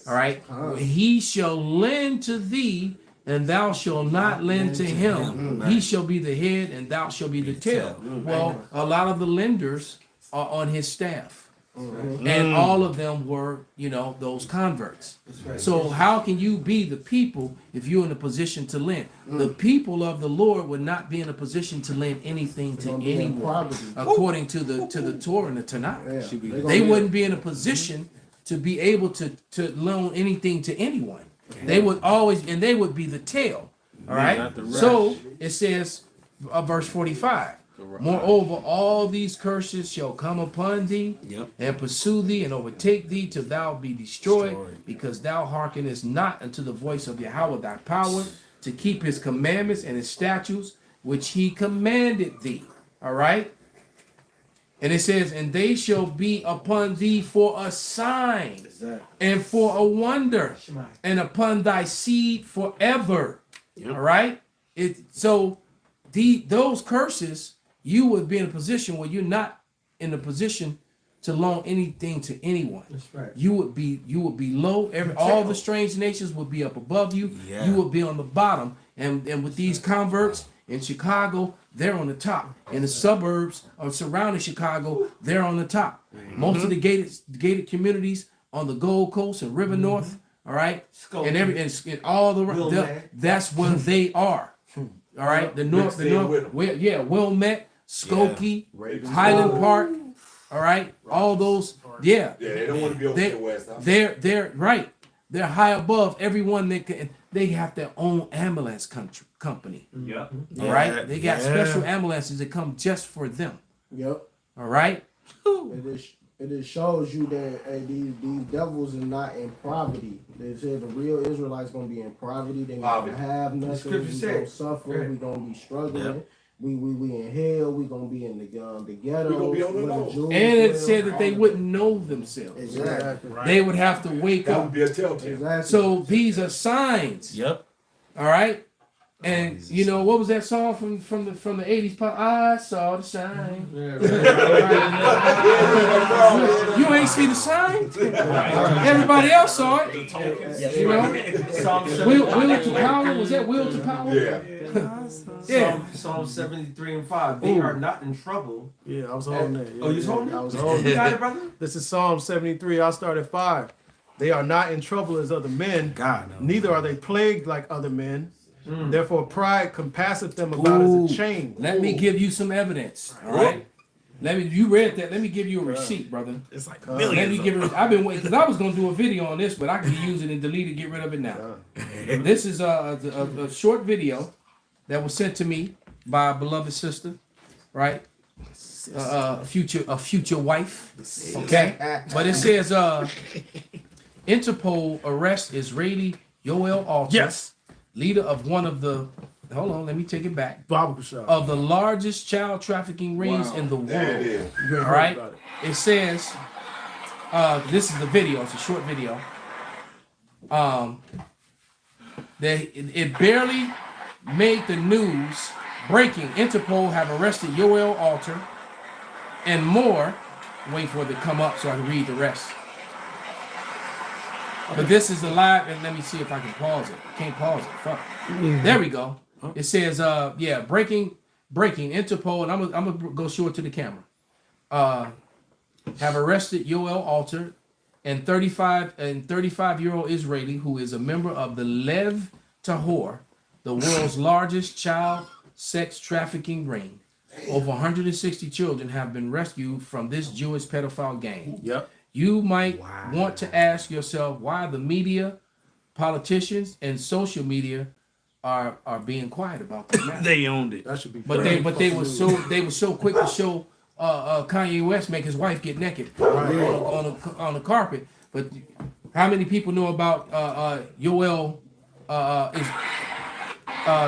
All right, he shall lend to thee, and thou shalt not lend to him. He shall be the head, and thou shalt be the tail. Well, a lot of the lenders are on his staff. And all of them were, those converts. Right. So how can you be the people if you're in a position to lend? The people of the Lord would not be in a position to lend anything to anyone, according to the Torah and the Tanakh. They wouldn't be in a position to be able to loan anything to anyone. They would always, and they would be the tail. All right. So it says, verse 45. Moreover, all these curses shall come upon thee, and pursue thee, and overtake thee till thou be destroyed, because thou hearkenest not unto the voice of Yahweh thy power, to keep his commandments and his statutes, which he commanded thee. All right? And it says, and they shall be upon thee for a sign, and for a wonder, and upon thy seed forever. All right? Those curses, you would be in a position where you're not in a position to loan anything to anyone. That's right. You would be low. All the strange nations would be up above you. Yeah. You would be on the bottom. And with these converts in Chicago, they're on the top. In the suburbs or surrounding Chicago, they're on the top. Most of the gated communities on the Gold Coast and River North, all right, and all that's where they are. All right, Wilmette, Skokie, Highland Park, all right, all those, Yeah, they don't want to be over the West. Huh? they're right. They're high above everyone. They have their own ambulance company. Yeah. All right, they got special ambulances that come just for them. Yep. All right. It just shows you that these devils are not in poverty. They said the real Israelites gonna be in poverty. They're not gonna have nothing. We gonna suffer. Right. We gonna be struggling. Yep. We in hell. We gonna be in the ghetto. We gonna be on the low. And it said that they wouldn't know themselves. Exactly. Right. They would have to wake That up. would be a telltale. Exactly. So these are signs. Yep. All right. And what was that song from the 80s pop? I saw the sign. You ain't see the sign? Everybody else saw it. You know? Will to power? Was that will to power? Yeah. Yeah. Psalm 73:5. They are not in trouble. Yeah, I was holding that. Oh, you was holding it? I was holding You it. got it, brother? This is Psalm 73. I'll start at 5. They are not in trouble as other men. God, no. Neither are they plagued like other men. Therefore, pride compasseth them about as a chain. Let me give you some evidence. All right. You read that. Let me give you a receipt, brother. It's like Let me millions. give it. I've been waiting because I was gonna do a video on this, but I can use it and delete it, get rid of it now. This is a short video that was sent to me by a beloved sister, right? A future wife. Okay, but it says Interpol arrests Israeli Yoel Alter, Yes. leader of one of the. Hold on, let me take it back. Bible shop. Of the largest child trafficking rings in the There it world. is. All right. It says, this is the video. It's a short video. That it barely made the news. Breaking: Interpol have arrested Yoel Alter and more. Wait for it to come up so I can read the rest. But this is the live, and let me see if I can pause it. Can't pause it. Fuck. There we go. It says, breaking Interpol, and I'm gonna go show it to the camera. Have arrested Yoel Alter and 35-year-old Israeli who is a member of the Lev Tahor, the world's largest child sex trafficking ring. Over 160 children have been rescued from this Jewish pedophile gang. Yep. You might want to ask yourself why the media politicians and social media are being quiet about this matter. They owned it. That should be. But they were so quick to show Kanye West make his wife get naked on the carpet. But how many people know about Yoel?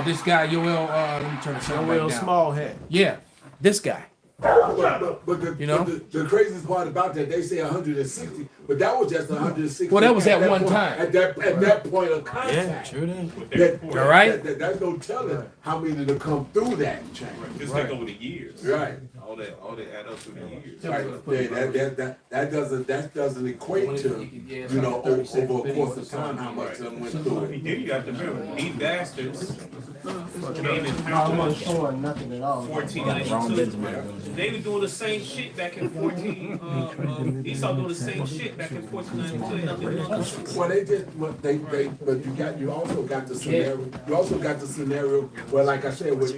This guy Yoel. Let me turn the sound right Real now. small head. Yeah, this guy. But You the craziest part about that, they say 160, but that was just 160. Well, that was at one point, time. At that point of contact. Yeah, sure did. All right. There's no telling how many to come through that chain. Just think over the years. Right. All that add up through the years. Right. That doesn't equate to over a course of time how much them went through it. Then you have to remember, these bastards came in I power wasn't showing nothing at all. 1492. They were doing the same shit back in 14. Esau doing the same shit back in 1492. Well, they did, but you also got the scenario. You also got the scenario where, like I said, with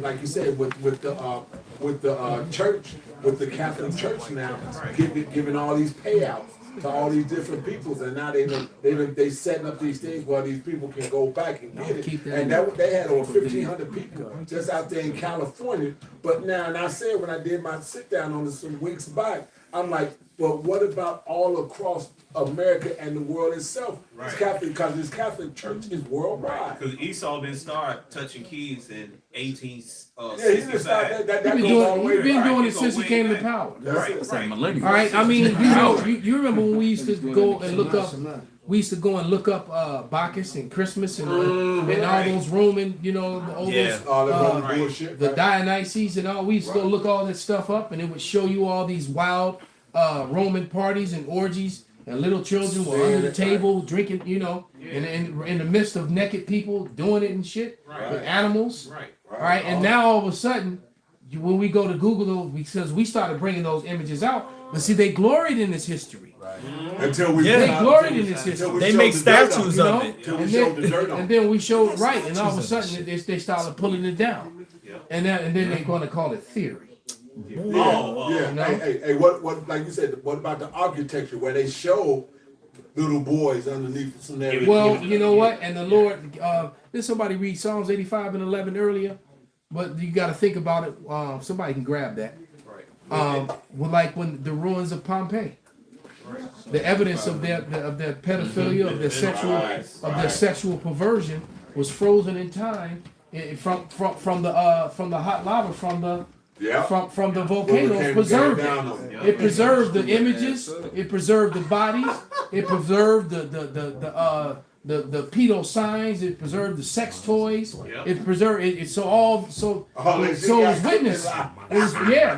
like you said, with the church, with the Catholic Church now, giving all these payouts to all these different peoples, and now they setting up these things where these people can go back and get it. And they had over 1,500 people just out there in California. But now, and I said when I did my sit down on this some weeks back, I'm like, but what about all across America and the world itself? Right. It's Catholic, because this Catholic Church is worldwide. Because Esau didn't start touching kids in 1865. Yeah, he didn't start that He's goes all the way been back. doing it since he came to power. That's it. Millennium. All right, I mean, you remember when we used to go and look up, Bacchus and Christmas and all those Roman, all those All the Roman bullshit. the right? Dionysus and all. We used to go look all that stuff up, and it would show you all these wild Roman parties and orgies, and little children were under the table drinking, and in the midst of naked people doing it and shit with animals. Right. All right, and now all of a sudden, when we go to Google those, because we started bringing those images out, but see, they gloried in this history. Until we They gloried in this history. They make statues of it. And then we showed right, and all of a sudden they started pulling it down, and then they're going to call it theory. Yeah. Hey, what? Like you said, what about the architecture where they show little boys underneath some area? Well, you know what? And the Lord, did somebody read Psalms 85 and 11 earlier? But you got to think about it. Somebody can grab that. Like when the ruins of Pompeii, the evidence of their pedophilia, of their sexual perversion was frozen in time from the hot lava from the volcanoes preserved it. It preserved the images. It preserved the bodies. It preserved the pedo signs. It preserved the sex toys. It preserved it. So it was witness.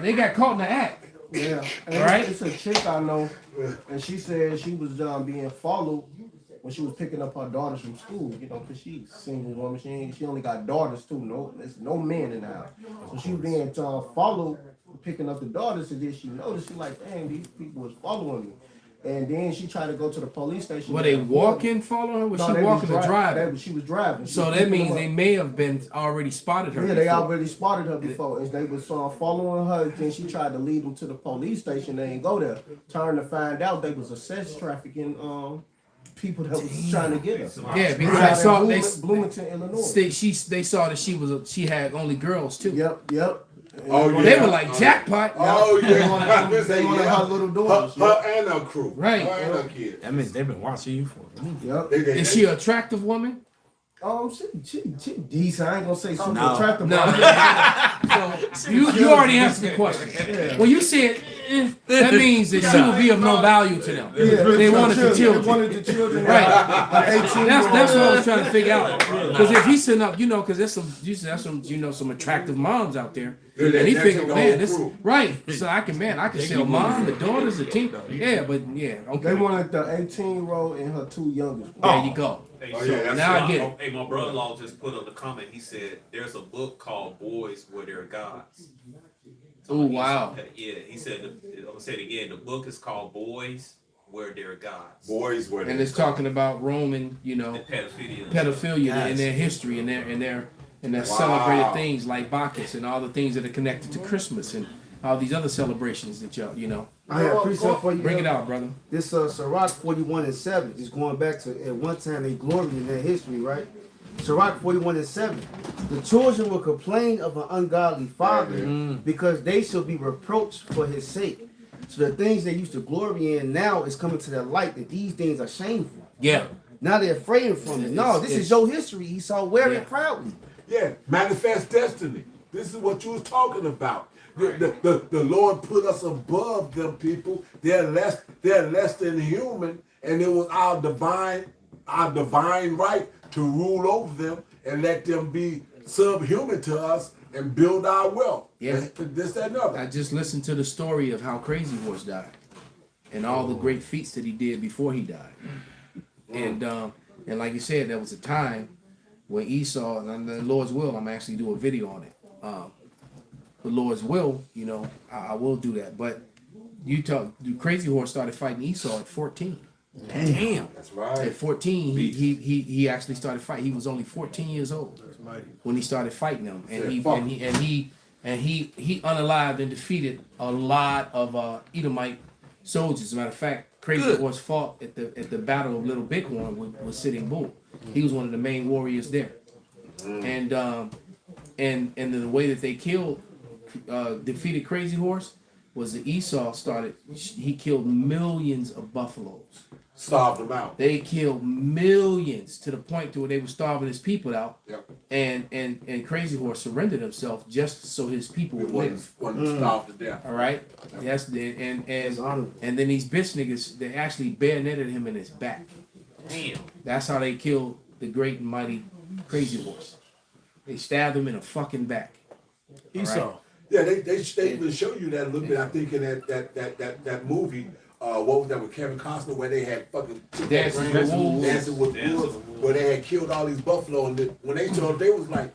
They got caught in the act. Yeah, and Right? it's a chick I know, and she said she was being followed when she was picking up her daughters from school. Because she's a single woman. She only got daughters too. There's no men in the house. So she was being followed, picking up the daughters, and then she noticed. She like, dang, these people was following me. And then she tried to go to the police station. Were they walking, following her? Was she walking or driving? She was driving. So that means they may have been already spotted her. Yeah, they already spotted her before. And they was following her. Then she tried to lead them to the police station. They didn't go there. Turned to find out they was a sex trafficking people that was trying to get her. Yeah, because they saw Bloomington, Illinois. they saw that she had only girls too. Yep. Oh, yeah. They were like jackpot. Oh, yeah. They wanted her little daughters. Her and her crew. Right. Her and her kids. That means they've been watching you for a minute. Yep. Is she an attractive woman? She decent. I ain't gonna say super No. attractive. So you already answered the question. When you said that means that she would be of no value to them. They wanted the children. They wanted the children. Right. That's what I was trying to figure out. Because if he's sitting up, because there's some attractive moms out there. And he figured, man, this right. So I can sell mom, the daughters, the teen. Yeah, but okay. They wanted the 18-year-old and her two youngest. There you go. Now I get it. Hey, my brother-in-law just put on the comment. He said there's a book called "Boys Were Their Gods." Oh wow. Yeah, he said. I'm gonna say it again. The book is called "Boys Were Their Gods." Boys were. And it's talking about Roman, The pedophilia. pedophilia in their history and their celebrated things like Bacchus and all the things that are connected to Christmas and all these other celebrations that y'all. I have precept for you. Bring it out, brother. This Sirach 41:7 is going back to at one time they gloried in their history, right? Sirach 41:7. The children will complain of an ungodly father because they shall be reproached for his sake. So the things they used to glory in now is coming to the light that these things are shameful. Yeah. Now they're afraid from it. No, this is your history, Esau. Wear it proudly. Yeah, manifest destiny. This is what you was talking about. The Lord put us above them people. They're less than human, and it was our divine right to rule over them and let them be subhuman to us and build our wealth. Yeah. This, that, and other. I just listened to the story of how Crazy Horse died and all the great feats that he did before he died. And like you said, there was a time when Esau, and the Lord's will, I'm actually do a video on it. The Lord's will, you know, I will do that. But the Crazy Horse started fighting Esau at 14. Damn. That's right. At 14, he actually started fighting. He was only 14 years old when he started fighting them, and he unalived and defeated a lot of Edomite soldiers. As a matter of fact, Crazy Horse fought at the Battle of Little Bighorn with Sitting Bull. He was one of the main warriors there, and the way that they defeated Crazy Horse was that Esau he killed millions of buffaloes. Starved them out. They killed millions to the point to where they were starving his people out. Yep. And Crazy Horse surrendered himself just so his people would live. Wasn't starved to death. All right. Yes. And then these bitch niggas, they actually bayoneted him in his back. Damn. That's how they killed the great and mighty Crazy Horse. They stabbed him in the fucking back. Esau. Right? Yeah, they even show you that a little bit. I think in that movie. What was that with Kevin Costner, where they had fucking Dancing with Wolves, where they had killed all these buffalo, and when they showed up, they was like,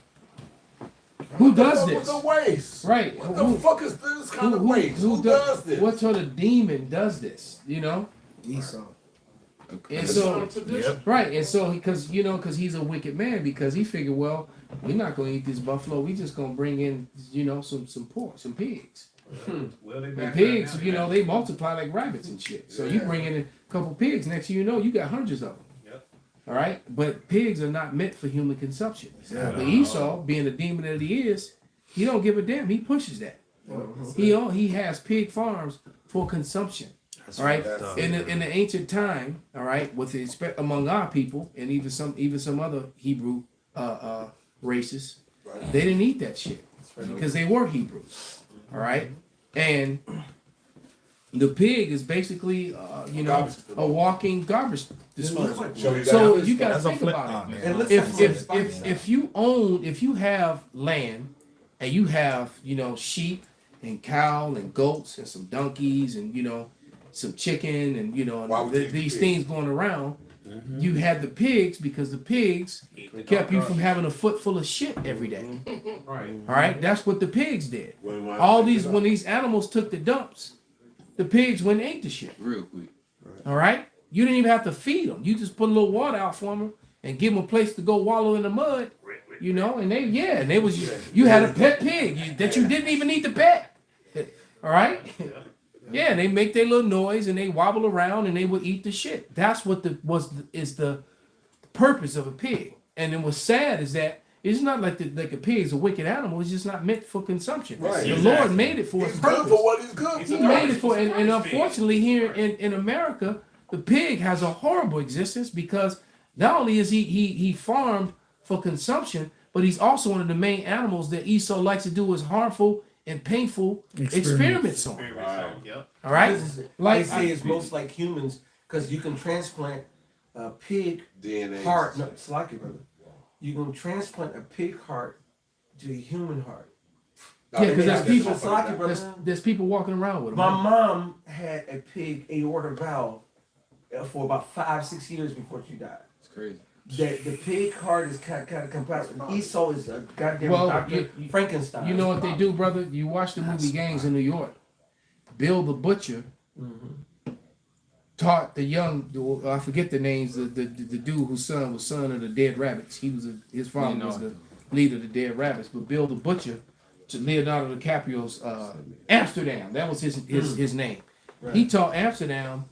who does this? The waste, right? What the fuck is this kind of waste? Who does this? What sort of demon does this? You know, Esau. And so, right, and so because he's a wicked man, because he figured, well, we're not going to eat this buffalo. We just going to bring in, some pork, some pigs. Well, And pigs, they multiply like rabbits and shit. So you bring in a couple pigs, next thing you know, you got hundreds of them. Yep. All right, but pigs are not meant for human consumption. But Esau, being the demon that he is, he don't give a damn. He pushes that. He has pig farms for consumption. All right, in the ancient time, all right, among our people and even some other Hebrew races, they didn't eat that shit because they were Hebrews. All right, and the pig is basically a walking garbage disposal. So you got to think about it. If you have land and you have sheep and cow and goats and some donkeys and some chicken and these things going around, you had the pigs because the pigs kept you from having a foot full of shit every day. Right. All right, that's what the pigs did. When these animals took the dumps, the pigs went and ate the shit real quick. All right, you didn't even have to feed them. You just put a little water out for them and give them a place to go wallow in the mud. And you had a pet pig that you didn't even need to pet. All right. Yeah, and they make their little noise and they wobble around and they will eat the shit. That's what is the purpose of a pig. And then what's sad is that it's not like a pig is a wicked animal. It's just not meant for consumption. Right. The Lord made it for a purpose. Good for what he's good He for. made it for, and unfortunately here in America, the pig has a horrible existence because not only is he farmed for consumption, but he's also one of the main animals that Esau likes to do is harmful and painful experiments on. Right. Yep. All right, They say it's most like humans because you can transplant a pig DNA heart. No, slack it, brother. You can transplant a pig heart to a human heart. Yeah, because brother. there's people walking around with them. My mom had a pig aorta valve for about 5-6 years before she died. It's crazy. The pig heart is kind of compatible. Esau is a goddamn Dr. Frankenstein. You know what they do, brother? You watch the movie Gangs in New York. Bill the Butcher taught the young, I forget the names, the dude whose son was son of the Dead Rabbits. His father was the leader of the Dead Rabbits. But Bill the Butcher, to Leonardo DiCaprio's Amsterdam, that was his name. He taught Amsterdam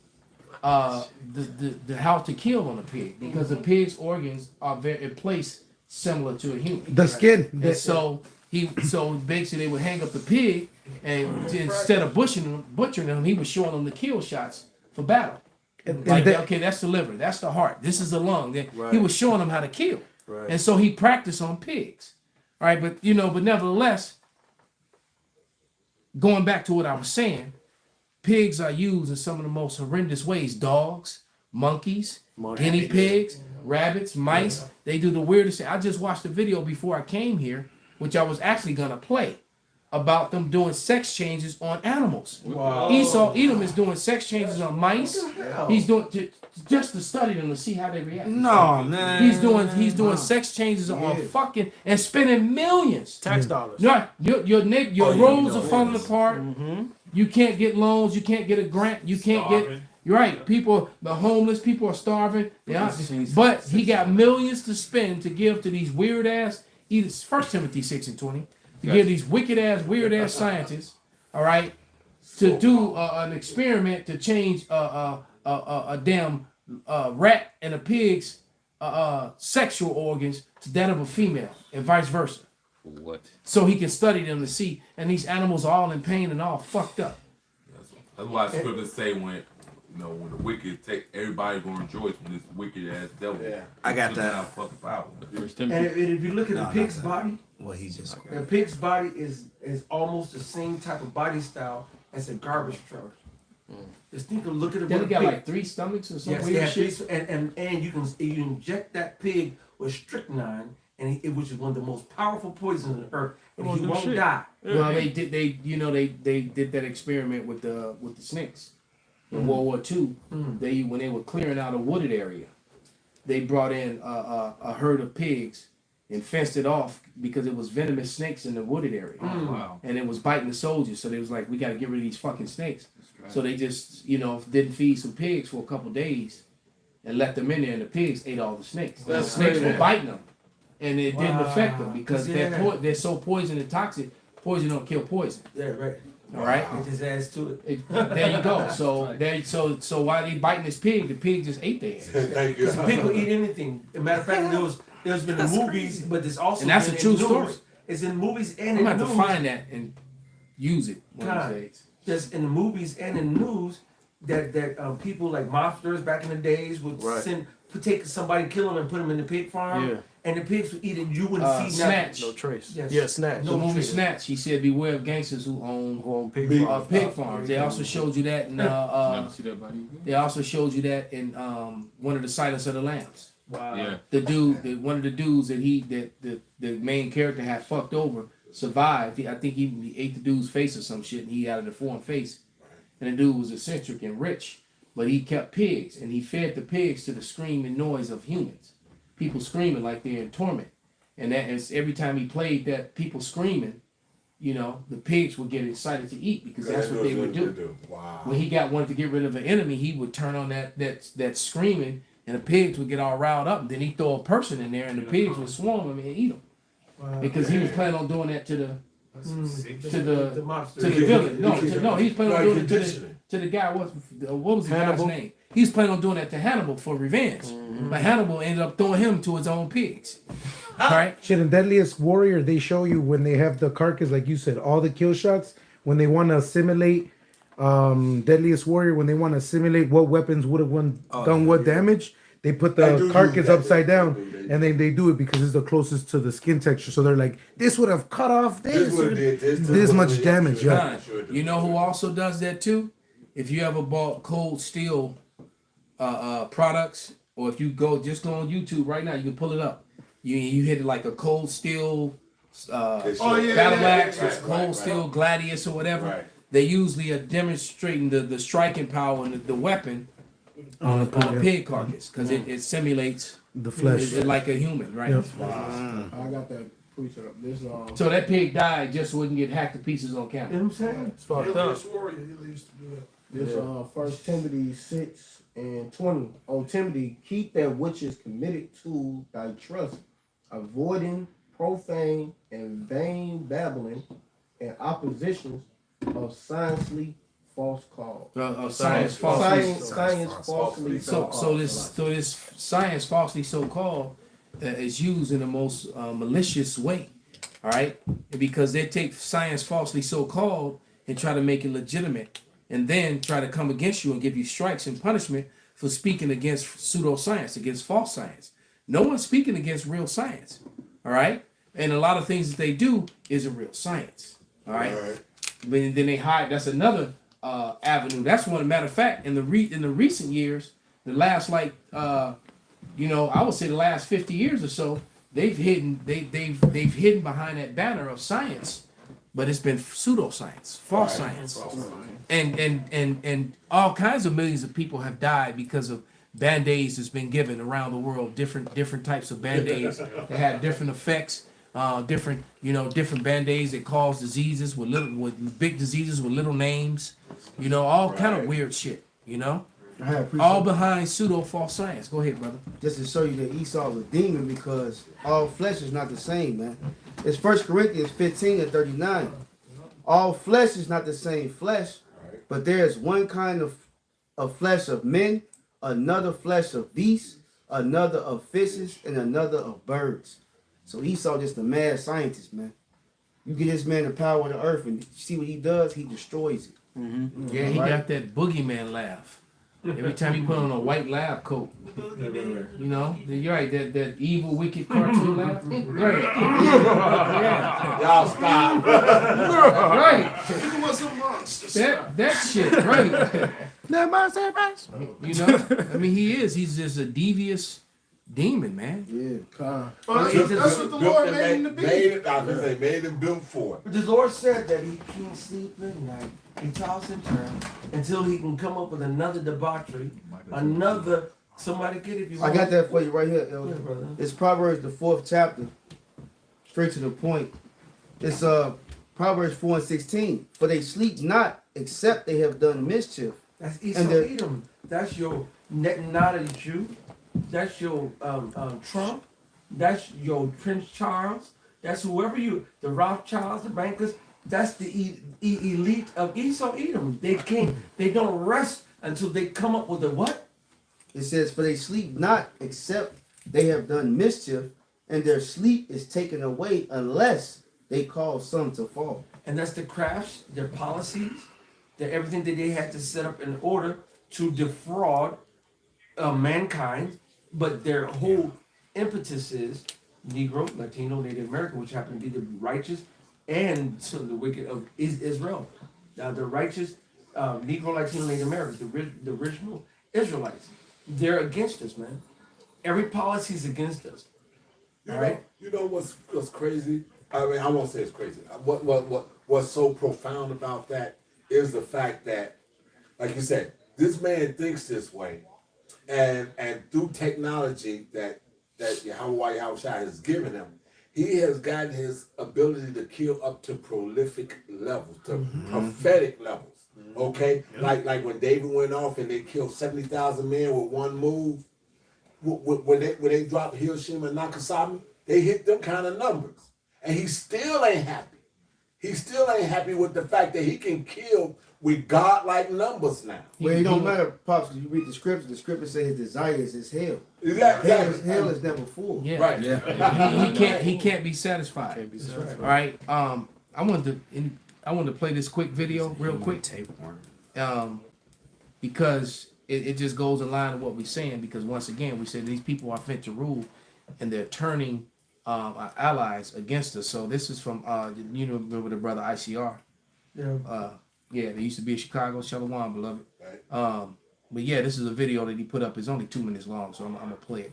the how to kill on a pig because the pig's organs are very placed similar to a human. The skin. And so basically they would hang up the pig, and instead of butchering them, he was showing them the kill shots for battle. Okay, that's the liver, that's the heart, this is the lung. He was showing them how to kill, and so he practiced on pigs. All right, but nevertheless, going back to what I was saying, pigs are used in some of the most horrendous ways. Dogs, monkeys, guinea pigs, rabbits, mice. They do the weirdest thing. I just watched a video before I came here, which I was actually gonna play, about them doing sex changes on animals. Wow. Edom is doing sex changes on mice. He's doing just to study them to see how they react. No, man. He's doing sex changes on fucking and spending millions. Tax dollars. Right. Your roads are falling apart. You can't get loans. You can't get a grant. You can't get. You're right. People, the homeless people are starving. But he got millions to spend to give to these weird ass. 1 Timothy 6:20. To give these wicked ass, weird ass scientists, all right, to do an experiment to change a damn rat and a pig's sexual organs to that of a female, and vice versa. What? So he can study them to see, and these animals are all in pain and all fucked up. That's why scriptures say when the wicked take, everybody gonna rejoice when this wicked ass devil. Yeah. I got that. Fucking power. And if you look at the pig's body, What he just the pig's body is almost the same type of body style as a garbage truck. Just look at it. Then he got like 3 stomachs or something. Yes, shit. And you inject that pig with strychnine, which is one of the most powerful poisons on earth, and he won't die. Well, they did that experiment with the snakes in World War II. When they were clearing out a wooded area, they brought in a herd of pigs and fenced it off because it was venomous snakes in the wooded area. Wow. And it was biting the soldiers, so they was like, we got to get rid of these fucking snakes. So they just didn't feed some pigs for a couple days and let them in there, and the pigs ate all the snakes. The snakes were biting them, and it didn't affect them because they're so poison and toxic. Poison don't kill poison. Yeah, right. All right. It just adds to it. There you go. So while they biting this pig, the pig just ate their ass. Thank you. The pig will eat anything. As a matter of fact, there's been in movies, but there's also And that's been a true in story. news. It's in movies and I'm in gonna have news. to find that and use it one of these days. Just in the movies and in news that people like mobsters back in the days would take somebody, kill them, and put them in the pig farm. Yeah. And the pigs would eat it. You wouldn't see Snatch. No trace. Yes. Yeah, snatch. The movie Snatch. He said, "Beware of gangsters who own pig pig farms." They also showed you that in Never see that body again. they also showed you that in one of the Silence of the Lambs. Wow. Yeah. One of the dudes that the main character had fucked over survived. I think he ate the dude's face or some shit, and he had a deformed face. And the dude was eccentric and rich, but he kept pigs, and he fed the pigs to the screaming noise of humans. People screaming like they're in torment. And that is every time he played that people screaming, the pigs would get excited to eat because that's what they would do. Wow. When he wanted to get rid of an enemy, he would turn on that screaming, and the pigs would get all riled up. And then he'd throw a person in there, and the pigs would swarm him and eat him. Because he was planning on doing that to the villain. No, he's planning on doing it to the guy. What was the guy's name? He was planning on doing that to Hannibal for revenge. But Hannibal ended up throwing him to his own pigs. Right? Shit, in Deadliest Warrior, they show you when they have the carcass, like you said, all the kill shots, when they want to assimilate Deadliest Warrior, when they want to assimilate what weapons would have done what damage, they put the carcass upside down, and then they do it because it's the closest to the skin texture. So they're like, this would have cut off this much damage. Yeah. You know who also does that too? If you ever bought Cold Steel products, or if you go on YouTube right now, you can pull it up. You hit it like a Cold Steel battle axe, or Cold Steel Gladius or whatever. Right. They usually are demonstrating the striking power and the weapon on a pig carcass because it simulates The flesh. it like a human, right? Yep. I got that preacher up. This So that pig died just so it wouldn't get hacked to pieces on You know camera. what I'm saying? it's fucked up. This 1 Timothy 6:20. On Timothy, keep that which is committed to thy trust, avoiding profane and vain babbling and oppositions of sciencely false call. Science falsely. Science falsely So this science falsely so called is used in the most malicious way. All right, because they take science falsely so called and try to make it legitimate, and then try to come against you and give you strikes and punishment for speaking against pseudoscience, against false science. No one's speaking against real science. All right, and a lot of things that they do isn't real science. All right, but then they hide. That's another avenue. That's one. Matter of fact, in the recent years, the last I would say the last 50 years or so, they've hidden behind that banner of science, but it's been pseudoscience, false science, and all kinds of millions of people have died because of band-aids that's been given around the world, different types of band-aids that have different effects, different band-aids that cause diseases with big diseases with little names, all kind of weird shit, all behind pseudo false science. Go ahead, brother. Just to show you that Esau was a demon, because all flesh is not the same, man. It's 1 Corinthians 15:39. All flesh is not the same flesh, but there is one kind of flesh of men, another flesh of beasts, another of fishes, and another of birds. So Esau just a mad scientist, man. You get this man the power of the earth, and you see what he does, he destroys it. Mm-hmm. Yeah, he got that boogeyman laugh. Every time he put on a white lab coat, you're right. That evil, wicked cartoon laugh. Right. Yeah. Y'all stop. Right. That shit. Right. I mean, he is. He's just a devious demon, man. Yeah. That's what the Lord made him to be. Made him built for it. But the Lord said that he can't sleep at night. He toss and turn until he can come up with another debauchery, another. Somebody get it if you want. I got that for you right here, Elder. Yeah, it's Proverbs the 4th chapter, straight to the point. It's Proverbs 4:16. For they sleep not, except they have done mischief. That's Esau Edom. That's your Netanyahu Jew. That's your Trump. That's your Prince Charles. That's whoever the Rothschilds, the bankers. That's the elite of Esau Edom. They don't rest until they come up with a what? It says, for they sleep not, except they have done mischief, and their sleep is taken away unless they cause some to fall. And that's the crafts, their policies, everything that they had to set up in order to defraud mankind. But their whole impetus is Negro, Latino, Native American, which happen to be the righteous and some of the wicked of Israel. Now the righteous Negro, Latino, Native Americans, the original Israelites, they're against us, man. Every policy is against us. You know what's crazy? I mean, I won't say it's crazy. What's so profound about that is the fact that, like you said, this man thinks this way, and through technology that Yahweh has given him, he has gotten his ability to kill up to prolific levels, to prophetic levels. Okay, like when David went off and they killed 70,000 men with one move. When they dropped Hiroshima and Nagasaki, they hit them kind of numbers, and he still ain't happy. He still ain't happy with the fact that he can kill with God-like numbers now. Well, it don't matter, Pops. You read the scripture. The scripture says his desire is his hell. Exactly. Hell is never full. Yeah. Right. Yeah. He can't be satisfied. Right. All right. I wanted to play this quick video real quick. Because it just goes in line with what we're saying. Because once again, we said these people are fit to rule, and they're turning our allies against us. So this is from remember the brother ICR. Yeah, they used to be in Chicago, Shalom, beloved. Right. But yeah, this is a video that he put up. It's only 2 minutes long, so I'm gonna play it.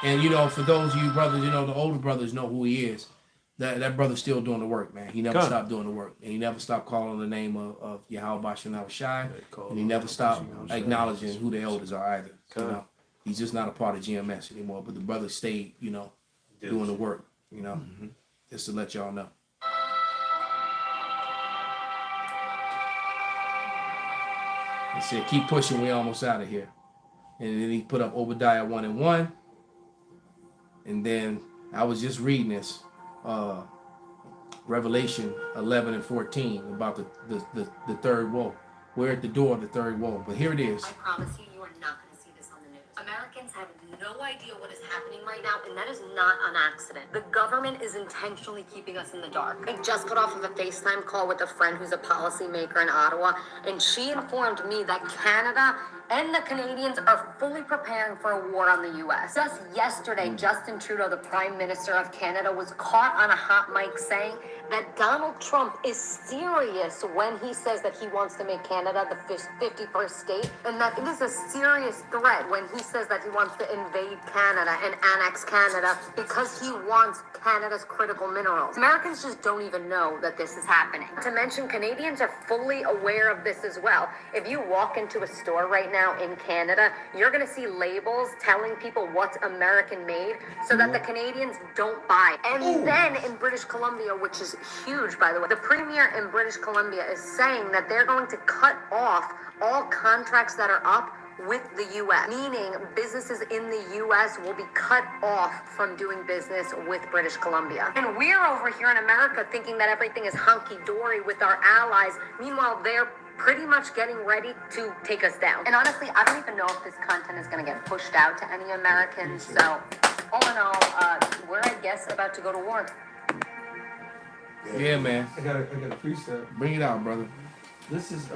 And for those of you brothers, the older brothers know who he is. That brother's still doing the work, man. He never stopped doing the work, and he never stopped calling the name of Yahweh Bashan Shai, and he never stopped acknowledging who the elders are either. He's just not a part of GMS anymore. But the brother stayed, doing the work. Just to let y'all know. He said, keep pushing, we almost out of here. And then he put up Obadiah 1:1. And then I was just reading this. Revelation 11 and 14 about the third woe. We're at the door of the third woe. But here it is. I promise you, you are not going to see this on the news. Americans have no idea what is happening right now, and that is not an accident. The government is intentionally keeping us in the dark. I just got off of a FaceTime call with a friend who's a policymaker in Ottawa, and she informed me that Canada and the Canadians are fully preparing for a war on the U.S. Just yesterday, Justin Trudeau, the Prime Minister of Canada, was caught on a hot mic saying that Donald Trump is serious when he says that he wants to make Canada the 51st state, and that it is a serious threat when he says that he wants to invade Canada and annex Canada because he wants Canada's critical minerals. Americans just don't even know that this is happening. To mention, Canadians are fully aware of this as well. If you walk into a store right now in Canada, you're going to see labels telling people what's American made so that the Canadians don't buy. And then in British Columbia, which is huge, by the way, the premier in British Columbia is saying that they're going to cut off all contracts that are up with the U.S., meaning businesses in the U.S. will be cut off from doing business with British Columbia. And we're over here in America thinking that everything is hunky-dory with our allies. Meanwhile, they're pretty much getting ready to take us down. And honestly, I don't even know if this content is going to get pushed out to any Americans. So, all in all, we're, I guess, about to go to war. Yeah, man. I got a precept. Bring it out, brother. This is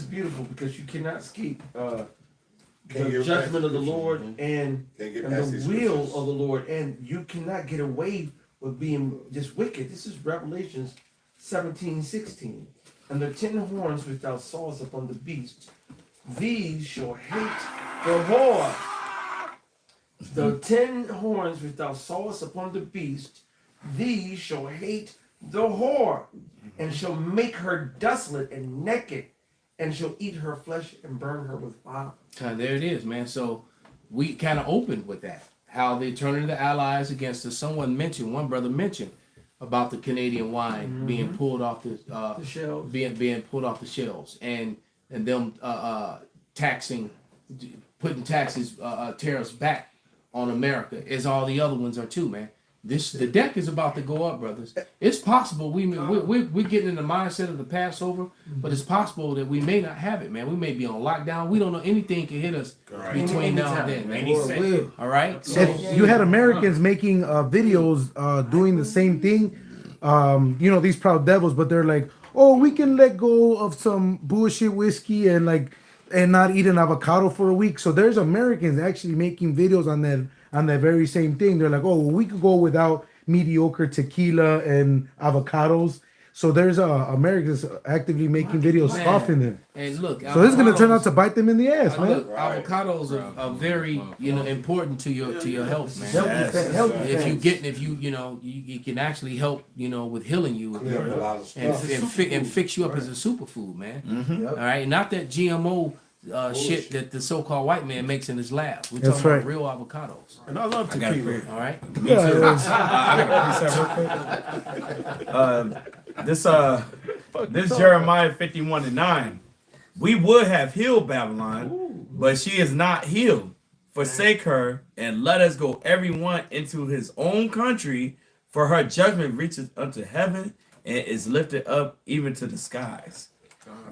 beautiful because you cannot escape the judgment of the Lord and the will of the Lord, and you cannot get away with being just wicked. This is Revelations 17:16. And the 10 horns which thou sawest upon the beast, these shall hate the whore. The 10 horns which thou sawest upon the beast, these shall hate the whore, and shall make her desolate and naked, and shall eat her flesh and burn her with fire. There it is, man. So we kind of opened with that. How they turning the allies against us. One brother mentioned about the Canadian wine being pulled off the shelves, being pulled off the shelves, and them putting tariffs back on America, as all the other ones are too, man. The deck is about to go up, brothers. It's possible we're getting in the mindset of the Passover, but it's possible that we may not have it, man. We may be on lockdown. We don't know, anything can hit us between now and then, man. All right. So you had Americans making videos doing the same thing. These proud devils, but they're like, oh, we can let go of some bullshit whiskey and not eat an avocado for a week. So there's Americans actually making videos on that very same thing. They're like, oh, well, we could go without mediocre tequila and avocados. So there's Americans actively making videos scoffing them. And look, so this is gonna turn out to bite them in the ass, man. Look, avocados are very important to your health, man. If you can actually help with healing you and fix you up as a superfood, man. All right, not that GMO shit that the so-called white man makes in his lab. We're talking about real avocados. And I love tequila. All right. This Jeremiah 51:9. We would have healed Babylon, but she is not healed. Forsake her, and let us go everyone into his own country, for her judgment reaches unto heaven and is lifted up even to the skies.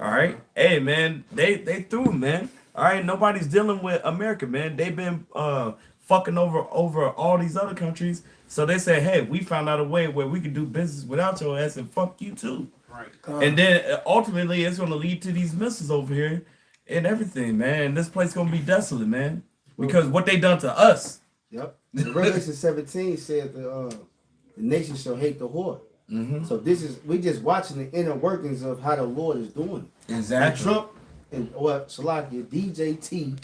All right. Hey, man, they through, man. All right. Nobody's dealing with America, man. They've been fucking over all these other countries. So they say, hey, we found out a way where we can do business without your ass, and fuck you too. Right. And then ultimately it's going to lead to these missiles over here and everything, man. This place going to be desolate, man. Because what they done to us. Yep. Revelation 17 said the nation shall hate the whore. Mm-hmm. So we just watching the inner workings of how the Lord is doing it. Exactly. And Trump and Salakia, DJT,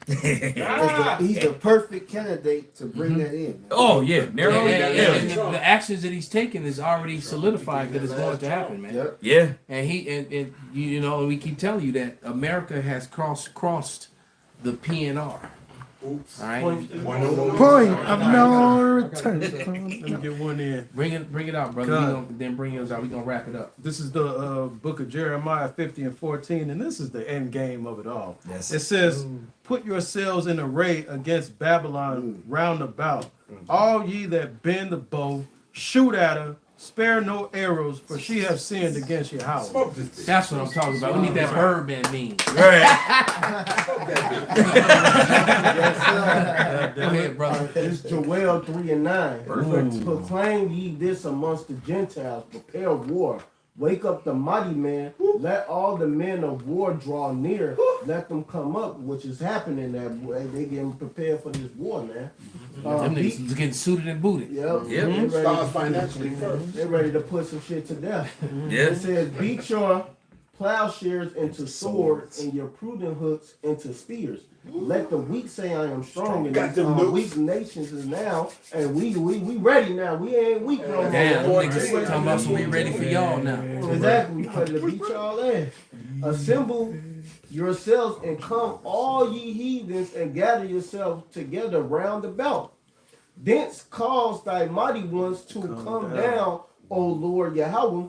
he's the perfect candidate to bring that in. Man. Oh yeah, and the actions that he's taking is already solidified that it's going to happen, man. Yep. Yeah. And we keep telling you that America has crossed the PNR. Oops. All right. Point of no return. Let me get one in. Bring it out, brother. Then bring yours out. We're gonna wrap it up. This is the book of Jeremiah 50 and 14, and this is the end game of it all. Yes. It says, put yourselves in array against Babylon round about. All ye that bend the bow, shoot at her, spare no arrows, for she have sinned against your house. That's what I'm talking about. We need that herb and mean. Right. Go ahead, brother. It's Joel 3:9. Proclaim ye this amongst the Gentiles, prepare war. Wake up the mighty man. Let all the men of war draw near. Let them come up, which is happening. That they getting prepared for this war, man. Them niggas getting suited and booted. Yep. Yep. Start financially first. They're ready to put some shit to death. Yeah. It says, beat your plowshares into swords and your prudent hooks into spears. Let the weak say I am strong, and Got these them nukes. weak nations is now, and we ready now. We ain't weak no more. Damn, them niggas talking about some we ready for y'all now. Exactly, we ready to beat y'all ass. Assemble yourselves and come, all ye heathens, and gather yourselves together round about. Thence cause thy mighty ones to come down, O Lord Yahweh.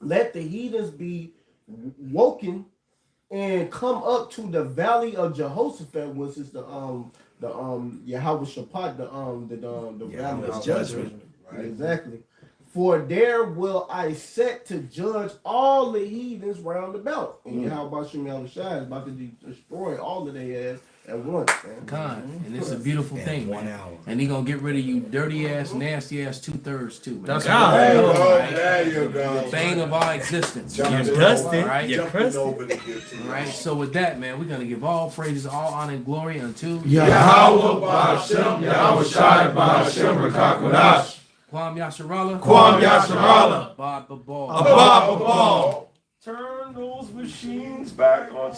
Let the heathens be woken and come up to the valley of Jehoshaphat, which is the Yahweh Shaphat, the valley of judgment. Right. Exactly. For there will I set to judge all the heathens round about. And Yahweh Shem Yahushua is about to destroy all of their ass at once, man. God, and it's a beautiful thing, man. And he gonna get rid of you dirty ass, nasty ass 2/3 too, man. That's God. There you go. Right. There you go. The bane of our existence. You're dusty. Right? You're crusty. Right. So with that, man, we're gonna give all praises, all honor, and glory unto Yahweh Ba'ashem, Yahweh Shai Ba'ashem Rakakwadash. Kwam Yasharallah. Kwam Yasharallah. Abba Ball. Abba Ball. Turn those machines back on.